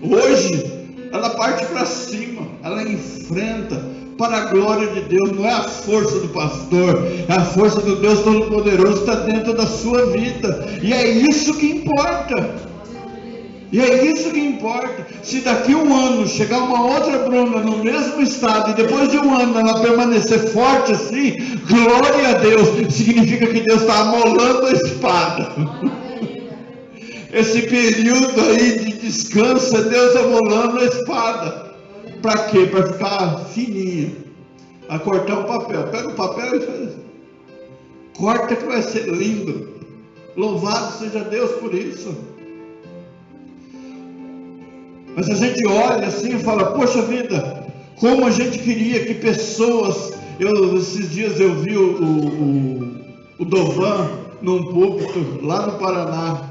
Hoje, ela parte para cima, ela enfrenta para a glória de Deus. Não é a força do pastor, é a força do Deus Todo-Poderoso que está dentro da sua vida. E é isso que importa. E é isso que importa. Se daqui um ano chegar uma outra Bruna no mesmo estado e depois de um ano ela permanecer forte assim, glória a Deus, significa que Deus está amolando a espada. Esse período aí de descanso é Deus amolando a espada. Para quê? Para ficar fininha. A cortar o papel. Pega o papel e faz. Corta que vai ser lindo. Louvado seja Deus por isso. Mas a gente olha assim e fala, poxa vida, como a gente queria que pessoas... esses dias eu vi o Dovan num púlpito lá no Paraná.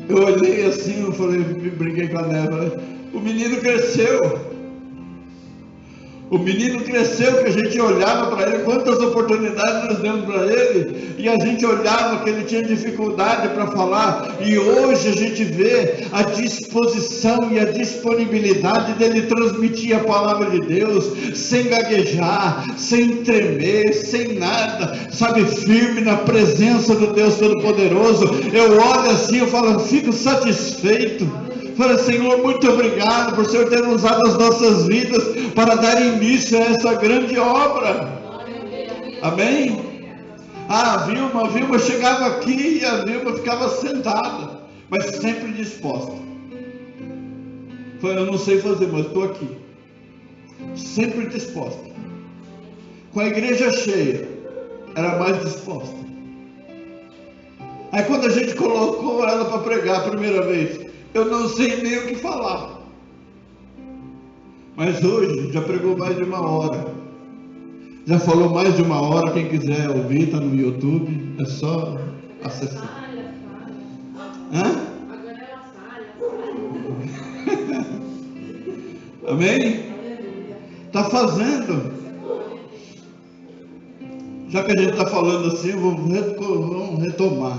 Eu olhei assim, eu falei, brinquei com a Neva, o menino cresceu. O menino cresceu, que a gente olhava para ele, quantas oportunidades nós demos para ele, e a gente olhava que ele tinha dificuldade para falar, e hoje a gente vê a disposição e a disponibilidade dele transmitir a palavra de Deus, sem gaguejar, sem tremer, sem nada, sabe, firme na presença do Deus Todo-Poderoso. Eu olho assim, eu falo, fico satisfeito. Fala, Senhor, muito obrigado por o Senhor ter usado as nossas vidas para dar início a essa grande obra. Amém? A Vilma chegava aqui e a Vilma ficava sentada, mas sempre disposta. Falei, eu não sei fazer, mas estou aqui. Sempre disposta. Com a igreja cheia, era mais disposta. Aí quando a gente colocou ela para pregar a primeira vez, eu não sei nem o que falar. Mas hoje já pregou mais de 1 hora. Já falou mais de 1 hora. Quem quiser ouvir, está no YouTube. É só acessar. Hã? Agora ela fala. Amém? Está fazendo. Já que a gente está falando assim, vamos retomar.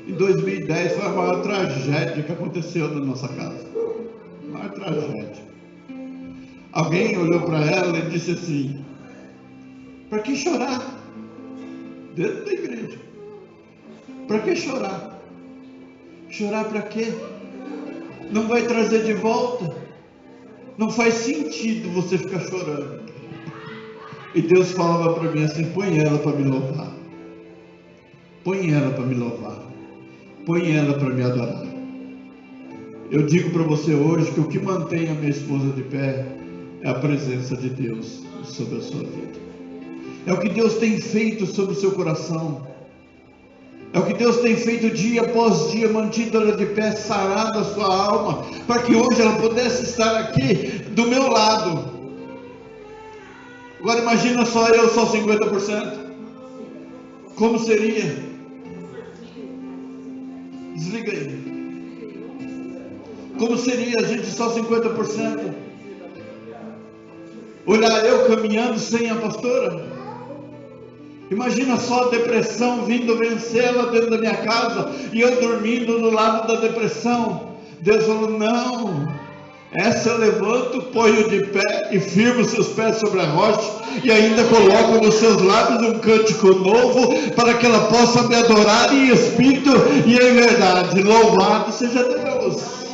Em 2010 foi a maior tragédia que aconteceu na nossa casa. A maior tragédia. Alguém olhou para ela e disse assim, para que chorar? Dentro da igreja. Para que chorar? Chorar para quê? Não vai trazer de volta. Não faz sentido você ficar chorando. E Deus falava para mim assim, põe ela para me louvar. Põe ela para me louvar. Põe ela para me adorar. Eu digo para você hoje que o que mantém a minha esposa de pé é a presença de Deus sobre a sua vida. É o que Deus tem feito sobre o seu coração. É o que Deus tem feito dia após dia, mantido ela de pé, sarado a sua alma, para que hoje ela pudesse estar aqui do meu lado. Agora imagina só eu, só 50%. Como seria? Desliga aí. Como seria a gente só 50%? Olhar eu caminhando sem a pastora? Imagina só a depressão vindo vencê-la dentro da minha casa e eu dormindo do lado da depressão. Deus falou, não, essa eu levanto, ponho de pé e firmo seus pés sobre a rocha e ainda coloco nos seus lábios um cântico novo para que ela possa me adorar em espírito e em verdade. Louvado seja Deus.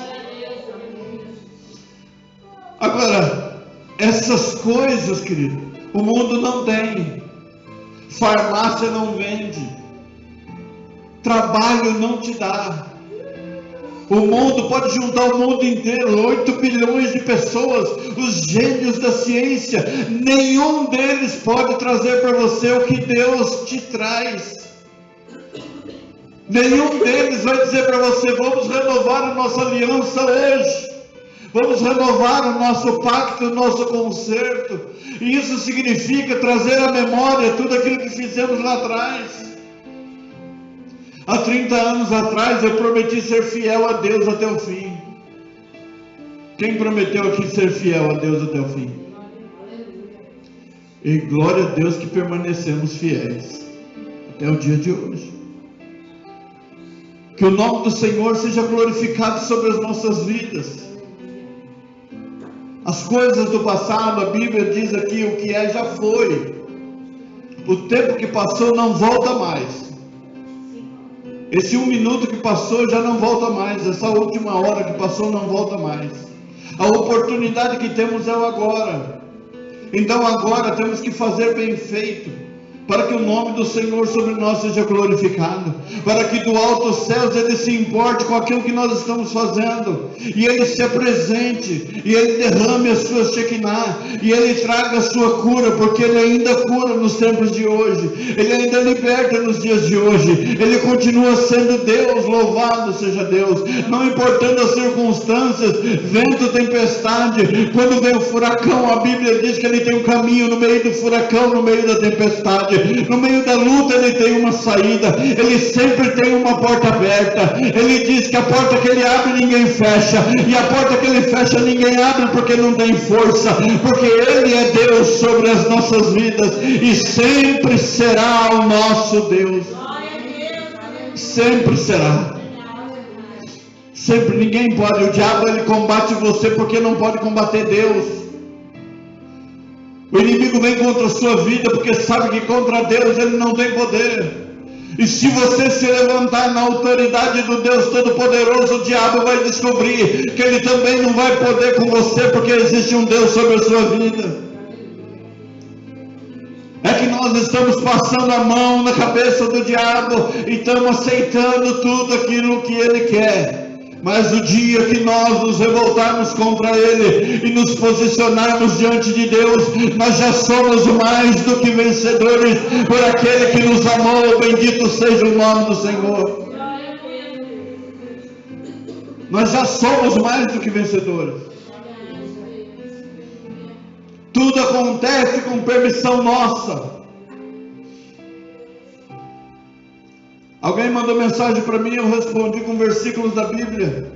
Agora, essas coisas, querido, o mundo não tem. Farmácia não vende, trabalho não te dá. O mundo pode juntar o mundo inteiro, 8 bilhões de pessoas, os gênios da ciência, nenhum deles pode trazer para você o que Deus te traz. Nenhum deles vai dizer para você, vamos renovar a nossa aliança hoje. Vamos renovar o nosso pacto, o nosso concerto. E isso significa trazer à memória tudo aquilo que fizemos lá atrás. Há 30 anos atrás eu prometi ser fiel a Deus até o fim. Quem prometeu aqui ser fiel a Deus até o fim? E glória a Deus que permanecemos fiéis até o dia de hoje. Que o nome do Senhor seja glorificado sobre as nossas vidas. As coisas do passado, a Bíblia diz aqui, o que é já foi. O tempo que passou não volta mais. Esse 1 minuto que passou já não volta mais. Essa última hora que passou não volta mais. A oportunidade que temos é o agora. Então agora temos que fazer bem feito, para que o nome do Senhor sobre nós seja glorificado, para que do alto dos céus Ele se importe com aquilo que nós estamos fazendo, e Ele se apresente, e Ele derrame a sua Shekinah, e Ele traga a sua cura, porque Ele ainda cura nos tempos de hoje, Ele ainda liberta nos dias de hoje, Ele continua sendo Deus, louvado seja Deus, não importando as circunstâncias, vento, tempestade, quando vem o furacão, a Bíblia diz que Ele tem um caminho no meio do furacão, no meio da tempestade. No meio da luta Ele tem uma saída, Ele sempre tem uma porta aberta. Ele diz que a porta que Ele abre ninguém fecha, e a porta que Ele fecha ninguém abre, porque não tem força, porque Ele é Deus sobre as nossas vidas, e sempre será o nosso Deus, sempre será, sempre. Ninguém pode, o diabo ele combate você porque não pode combater Deus. O inimigo vem contra a sua vida porque sabe que contra Deus ele não tem poder. E se você se levantar na autoridade do Deus Todo-Poderoso, o diabo vai descobrir que ele também não vai poder com você, porque existe um Deus sobre a sua vida. É que nós estamos passando a mão na cabeça do diabo e estamos aceitando tudo aquilo que ele quer. Mas o dia que nós nos revoltarmos contra Ele e nos posicionarmos diante de Deus, nós já somos mais do que vencedores por aquele que nos amou. Bendito seja o nome do Senhor. Nós já somos mais do que vencedores. Tudo acontece com permissão nossa. Alguém mandou mensagem para mim, eu respondi com versículos da Bíblia.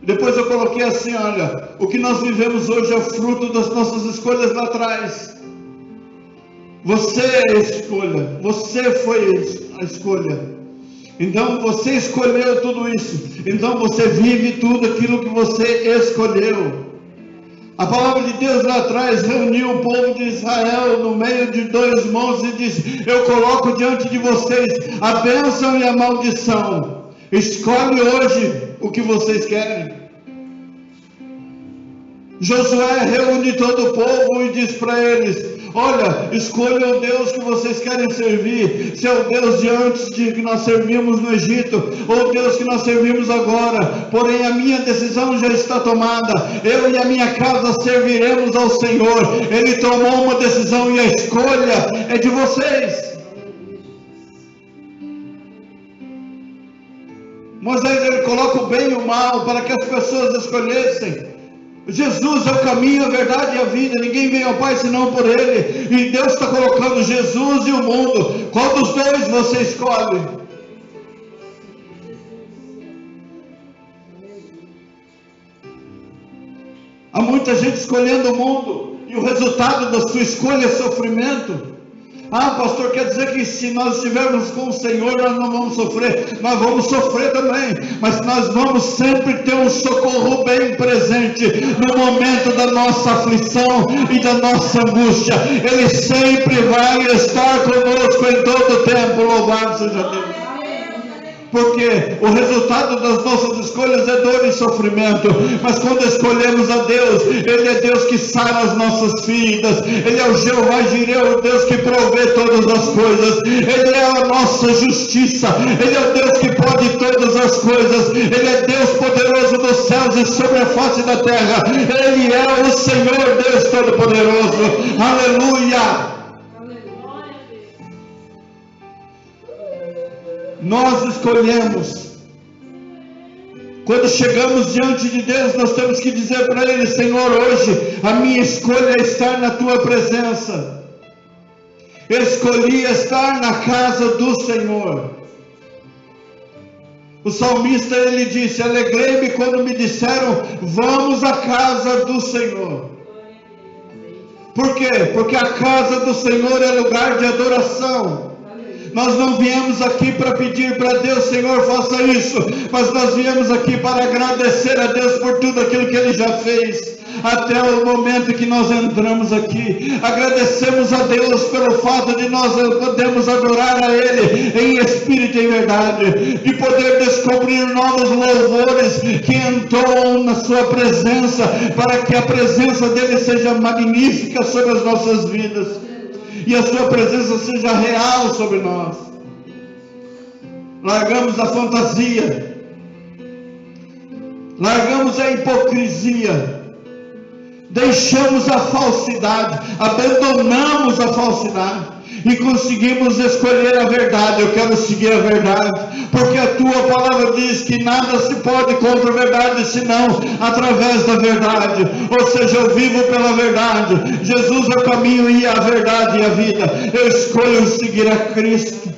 Depois eu coloquei assim, olha, o que nós vivemos hoje é o fruto das nossas escolhas lá atrás. Você é a escolha, você foi a escolha. Então você escolheu tudo isso, então você vive tudo aquilo que você escolheu. A palavra de Deus lá atrás reuniu o povo de Israel no meio de 2 montes e disse: eu coloco diante de vocês a bênção e a maldição. Escolhe hoje o que vocês querem. Josué reúne todo o povo e diz para eles: olha, escolha o Deus que vocês querem servir, se é o Deus de antes de que nós servimos no Egito, ou o Deus que nós servimos agora, porém a minha decisão já está tomada, eu e a minha casa serviremos ao Senhor. Ele tomou uma decisão e a escolha é de vocês. Moisés ele coloca o bem e o mal para que as pessoas escolhessem. Jesus é o caminho, a verdade e a vida, ninguém vem ao Pai senão por Ele, e Deus está colocando Jesus e o mundo. Qual dos dois você escolhe? Há muita gente escolhendo o mundo, e o resultado da sua escolha é sofrimento. Ah, pastor, quer dizer que se nós estivermos com o Senhor, nós não vamos sofrer? Nós vamos sofrer também, mas nós vamos sempre ter um socorro bem presente no momento da nossa aflição e da nossa angústia. Ele sempre vai estar conosco em todo o tempo, louvado seja Deus. Porque o resultado das nossas escolhas é dor e sofrimento, mas quando escolhemos a Deus, Ele é Deus que sara as nossas feridas, Ele é o Jeová Jireh, o Deus que provê todas as coisas, Ele é a nossa justiça, Ele é o Deus que pode todas as coisas, Ele é Deus poderoso dos céus e sobre a face da terra, Ele é o Senhor Deus Todo-Poderoso, aleluia! Nós escolhemos. Quando chegamos diante de Deus, nós temos que dizer para Ele: Senhor, hoje a minha escolha é estar na Tua presença. Eu escolhi estar na casa do Senhor. O salmista, ele disse: alegrei-me quando me disseram, vamos à casa do Senhor. Por quê? Porque a casa do Senhor é lugar de adoração. Nós não viemos aqui para pedir para Deus, Senhor, faça isso, mas nós viemos aqui para agradecer a Deus por tudo aquilo que Ele já fez. Até o momento que nós entramos aqui, agradecemos a Deus pelo fato de nós podermos adorar a Ele em espírito e em verdade, de poder descobrir novos louvores que entoam na sua presença, para que a presença dEle seja magnífica sobre as nossas vidas, e a sua presença seja real sobre nós. Largamos a fantasia, largamos a hipocrisia, deixamos a falsidade, abandonamos a falsidade e conseguimos escolher a verdade. Eu quero seguir a verdade, porque a tua palavra diz que nada se pode contra a verdade, senão através da verdade. Ou seja, eu vivo pela verdade. Jesus é o caminho e a verdade e a vida. Eu escolho seguir a Cristo.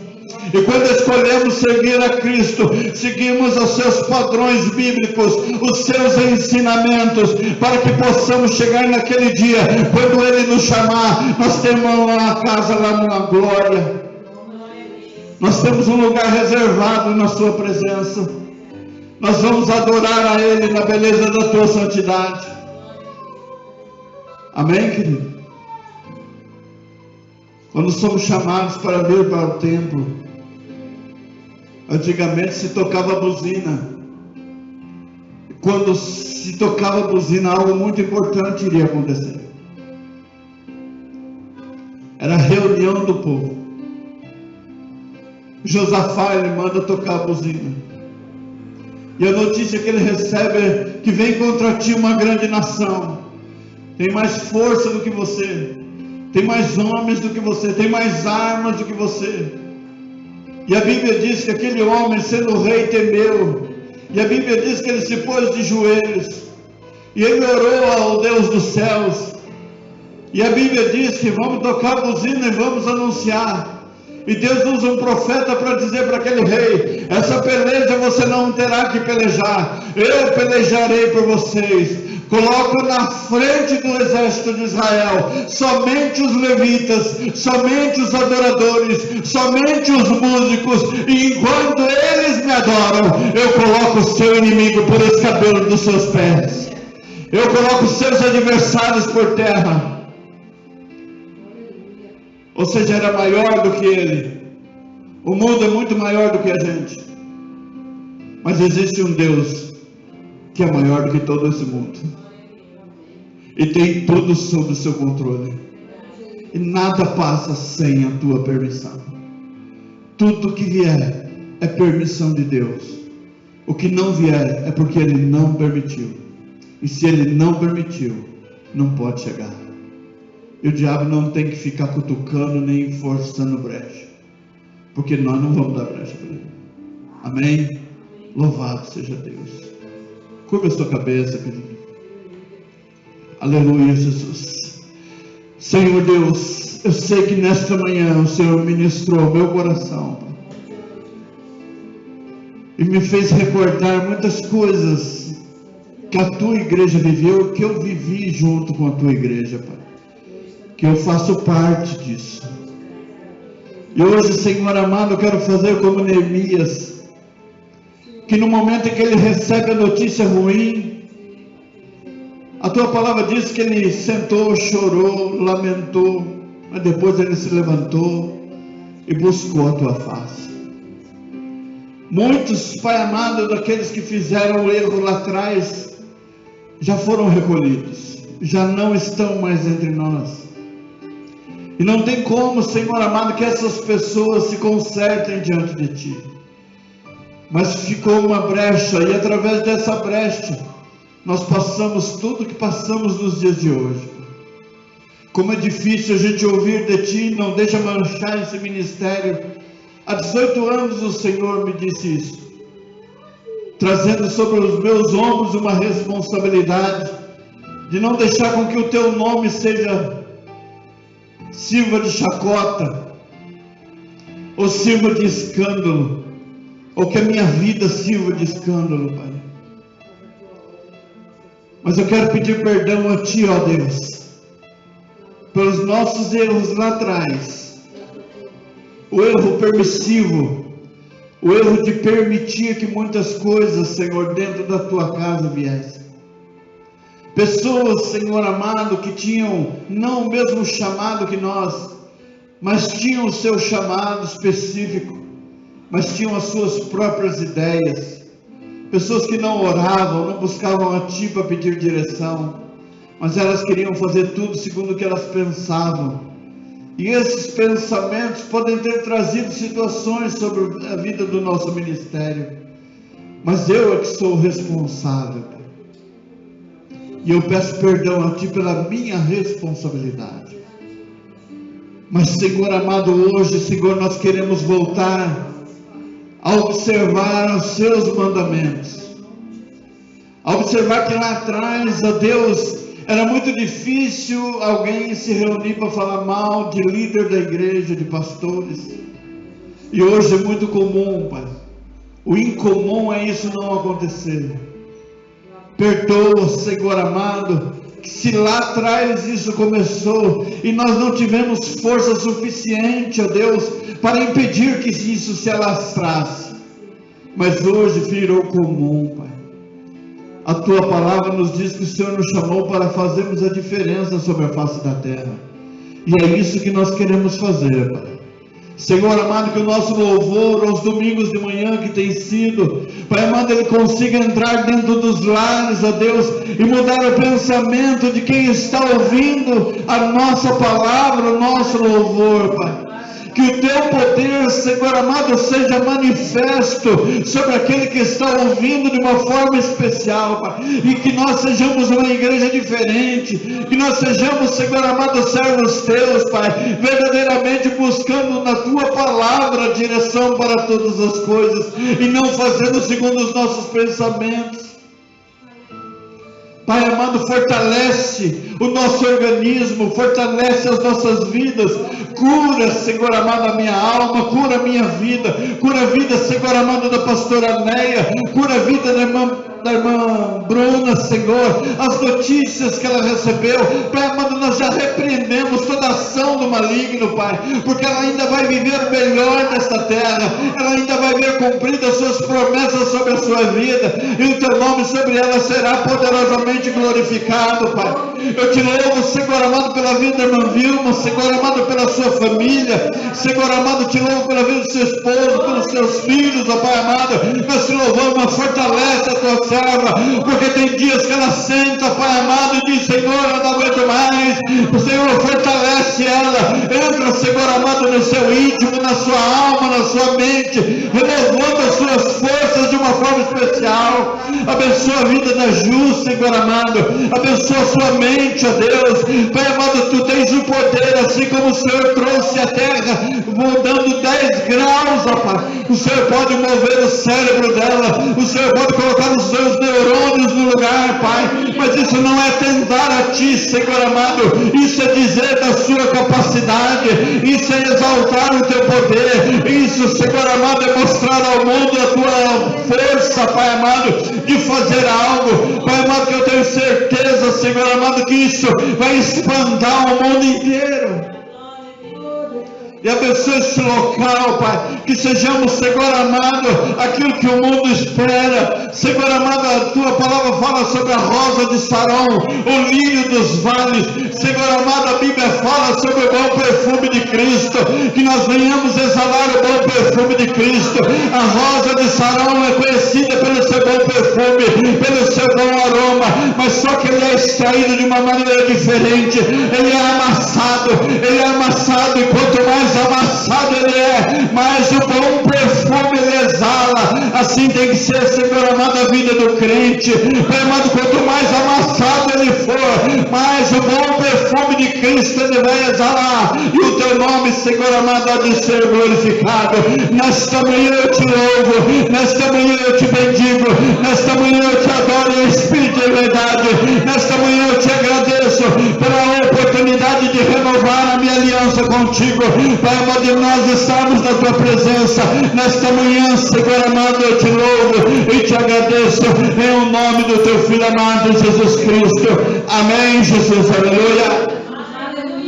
E quando escolhemos seguir a Cristo, seguimos os seus padrões bíblicos, os seus ensinamentos, para que possamos chegar naquele dia, quando Ele nos chamar, nós temos uma casa lá na glória. Nós temos um lugar reservado na sua presença. Nós vamos adorar a Ele na beleza da tua santidade. Amém, querido? Quando somos chamados para vir para o templo, antigamente se tocava buzina. Quando se tocava buzina, algo muito importante iria acontecer. Era a reunião do povo. Josafá, ele manda tocar a buzina. E a notícia que ele recebe é que vem contra ti uma grande nação. Tem mais força do que você. Tem mais homens do que você. Tem mais armas do que você. E a Bíblia diz que aquele homem, sendo rei, temeu. E a Bíblia diz que ele se pôs de joelhos. E ele orou ao Deus dos céus. E a Bíblia diz que vamos tocar a buzina e vamos anunciar. E Deus usa um profeta para dizer para aquele rei: essa peleja você não terá que pelejar. Eu pelejarei por vocês. Coloco na frente do exército de Israel somente os levitas, somente os adoradores, somente os músicos, e enquanto eles me adoram, eu coloco o seu inimigo por escabelo dos seus pés, eu coloco os seus adversários por terra. Ou seja, era maior do que ele. O mundo é muito maior do que a gente, mas existe um Deus que é maior do que todo esse mundo, e tem tudo sob o seu controle, e nada passa sem a tua permissão. Tudo que vier é permissão de Deus. O que não vier é porque Ele não permitiu, e se Ele não permitiu, não pode chegar. E o diabo não tem que ficar cutucando nem forçando brecha, porque nós não vamos dar brecha para ele. Amém? Louvado seja Deus. Curva a sua cabeça, querido. Aleluia, Jesus. Senhor Deus, eu sei que nesta manhã o Senhor ministrou ao meu coração, Pai, e me fez recordar muitas coisas que a tua igreja viveu, que eu vivi junto com a tua igreja, Pai, que eu faço parte disso. E hoje, Senhor amado, eu quero fazer como Neemias, que no momento em que ele recebe a notícia ruim, a tua palavra diz que ele sentou, chorou, lamentou, mas depois ele se levantou e buscou a tua face. Muitos, Pai amado, daqueles que fizeram o erro lá atrás, já foram recolhidos, já não estão mais entre nós. E não tem como, Senhor amado, que essas pessoas se consertem diante de Ti. Mas ficou uma brecha, e através dessa brecha, nós passamos tudo que passamos nos dias de hoje. Como é difícil a gente ouvir de Ti, não deixa manchar esse ministério. Há 18 anos o Senhor me disse isso, trazendo sobre os meus ombros uma responsabilidade, de não deixar com que o Teu nome sirva de chacota, ou sirva de escândalo, ou que a minha vida sirva de escândalo, Pai. Mas eu quero pedir perdão a Ti, ó Deus, pelos nossos erros lá atrás, o erro permissivo, o erro de permitir que muitas coisas, Senhor, dentro da Tua casa viessem. Pessoas, Senhor amado, que tinham não o mesmo chamado que nós, mas tinham o seu chamado específico, mas tinham as suas próprias ideias. Pessoas que não oravam, não buscavam a Ti para pedir direção, mas elas queriam fazer tudo segundo o que elas pensavam. E esses pensamentos podem ter trazido situações sobre a vida do nosso ministério, mas eu é que sou o responsável, Pai. E eu peço perdão a Ti pela minha responsabilidade. Mas, Senhor amado, hoje, Senhor, nós queremos voltar a observar os Seus mandamentos, a observar que lá atrás, ó Deus, era muito difícil alguém se reunir para falar mal de líder da igreja, de pastores, e hoje é muito comum, Pai. O incomum é isso não acontecer. Perdoa, Senhor amado, que se lá atrás isso começou e nós não tivemos força suficiente, ó Deus, para impedir que isso se alastrasse, mas hoje virou comum, Pai. A Tua palavra nos diz que o Senhor nos chamou para fazermos a diferença sobre a face da terra, e é isso que nós queremos fazer, Pai. Senhor amado, que o nosso louvor aos domingos de manhã que tem sido, Pai amado, ele consiga entrar dentro dos lares, ó Deus, e mudar o pensamento de quem está ouvindo a nossa palavra, o nosso louvor, Pai. Que o Teu poder, Senhor amado, seja manifesto sobre aquele que está ouvindo de uma forma especial, Pai. E que nós sejamos uma igreja diferente, que nós sejamos, Senhor amado, servos Teus, Pai, verdadeiramente buscando na Tua palavra a direção para todas as coisas, e não fazendo segundo os nossos pensamentos. Pai amado, fortalece o nosso organismo, fortalece as nossas vidas, cura, Senhor amado, a minha alma, cura a minha vida, cura a vida, Senhor amado, da pastora Neia, cura a vida da irmã Bruna, Senhor, as notícias que ela recebeu, Pai amado, nós já repreendemos toda ação do maligno, Pai, porque ela ainda vai viver o melhor nesta terra, ela ainda vai ver cumpridas as suas promessas sobre a sua vida, e o Teu nome sobre ela será poderosamente glorificado, Pai. Eu Te louvo, Senhor amado, pela vida da irmã Vilma, Senhor amado, pela sua família, Senhor amado, Te louvo pela vida do seu esposo, pelos seus filhos, ó Pai amado, nós Te louvamos, fortalece a Tua serva, porque tem dias que ela senta, Pai amado, e diz, Senhor, eu não aguento mais, o Senhor fortalece ela, entra, Senhor amado, no seu íntimo, na sua alma, na sua mente, renovando as suas forças de uma forma especial. Abençoa a vida da Ju, Senhor amado, abençoa a sua mente, ó Deus, Pai amado, Tu tens o poder, assim como o Senhor trouxe a terra, mudando 10 graus, ó Pai, o Senhor pode mover o cérebro dela, o Senhor pode colocar os seus neurônios no lugar, Pai, mas isso não é tentar a Ti, Senhor amado, isso é dizer da sua capacidade, isso é exaltar o Teu poder, isso, Senhor amado, é mostrar ao mundo a Tua força, Pai amado, de fazer algo, Pai amado, que eu tenho certeza, Senhor amado, que isso vai espantar o mundo inteiro. E abençoe esse local, Pai, que sejamos, Senhor amado, aquilo que o mundo espera. Senhor amado, a Tua palavra fala sobre a rosa de Sarão, o lírio dos vales. Senhor amado, a Bíblia fala sobre o bom perfume de Cristo, que nós venhamos exalar o bom perfume de Cristo. A rosa de Sarão é conhecida pelo seu bom perfume, pelo seu bom aroma, mas só que ele é extraído de uma maneira diferente. Ele é amassado, e quanto mais amassado ele é, mais o bom perfume ele exala. Assim tem que ser, Senhor amado, a vida do crente. Pai amado, quanto mais amassado ele for, mais o bom perfume de Cristo ele vai exalar, e o Teu nome, Senhor amado, há de ser glorificado. Nesta manhã eu Te louvo, nesta manhã eu Te bendigo, nesta manhã eu Te adoro em espírito e verdade, nesta manhã eu Te agradeço pela oportunidade de renovar a minha aliança contigo. Pai amado, nós estamos na tua presença nesta manhã, Senhor amado, eu te louvo e te agradeço em o nome do teu Filho amado Jesus Cristo. Amém, Jesus, aleluia.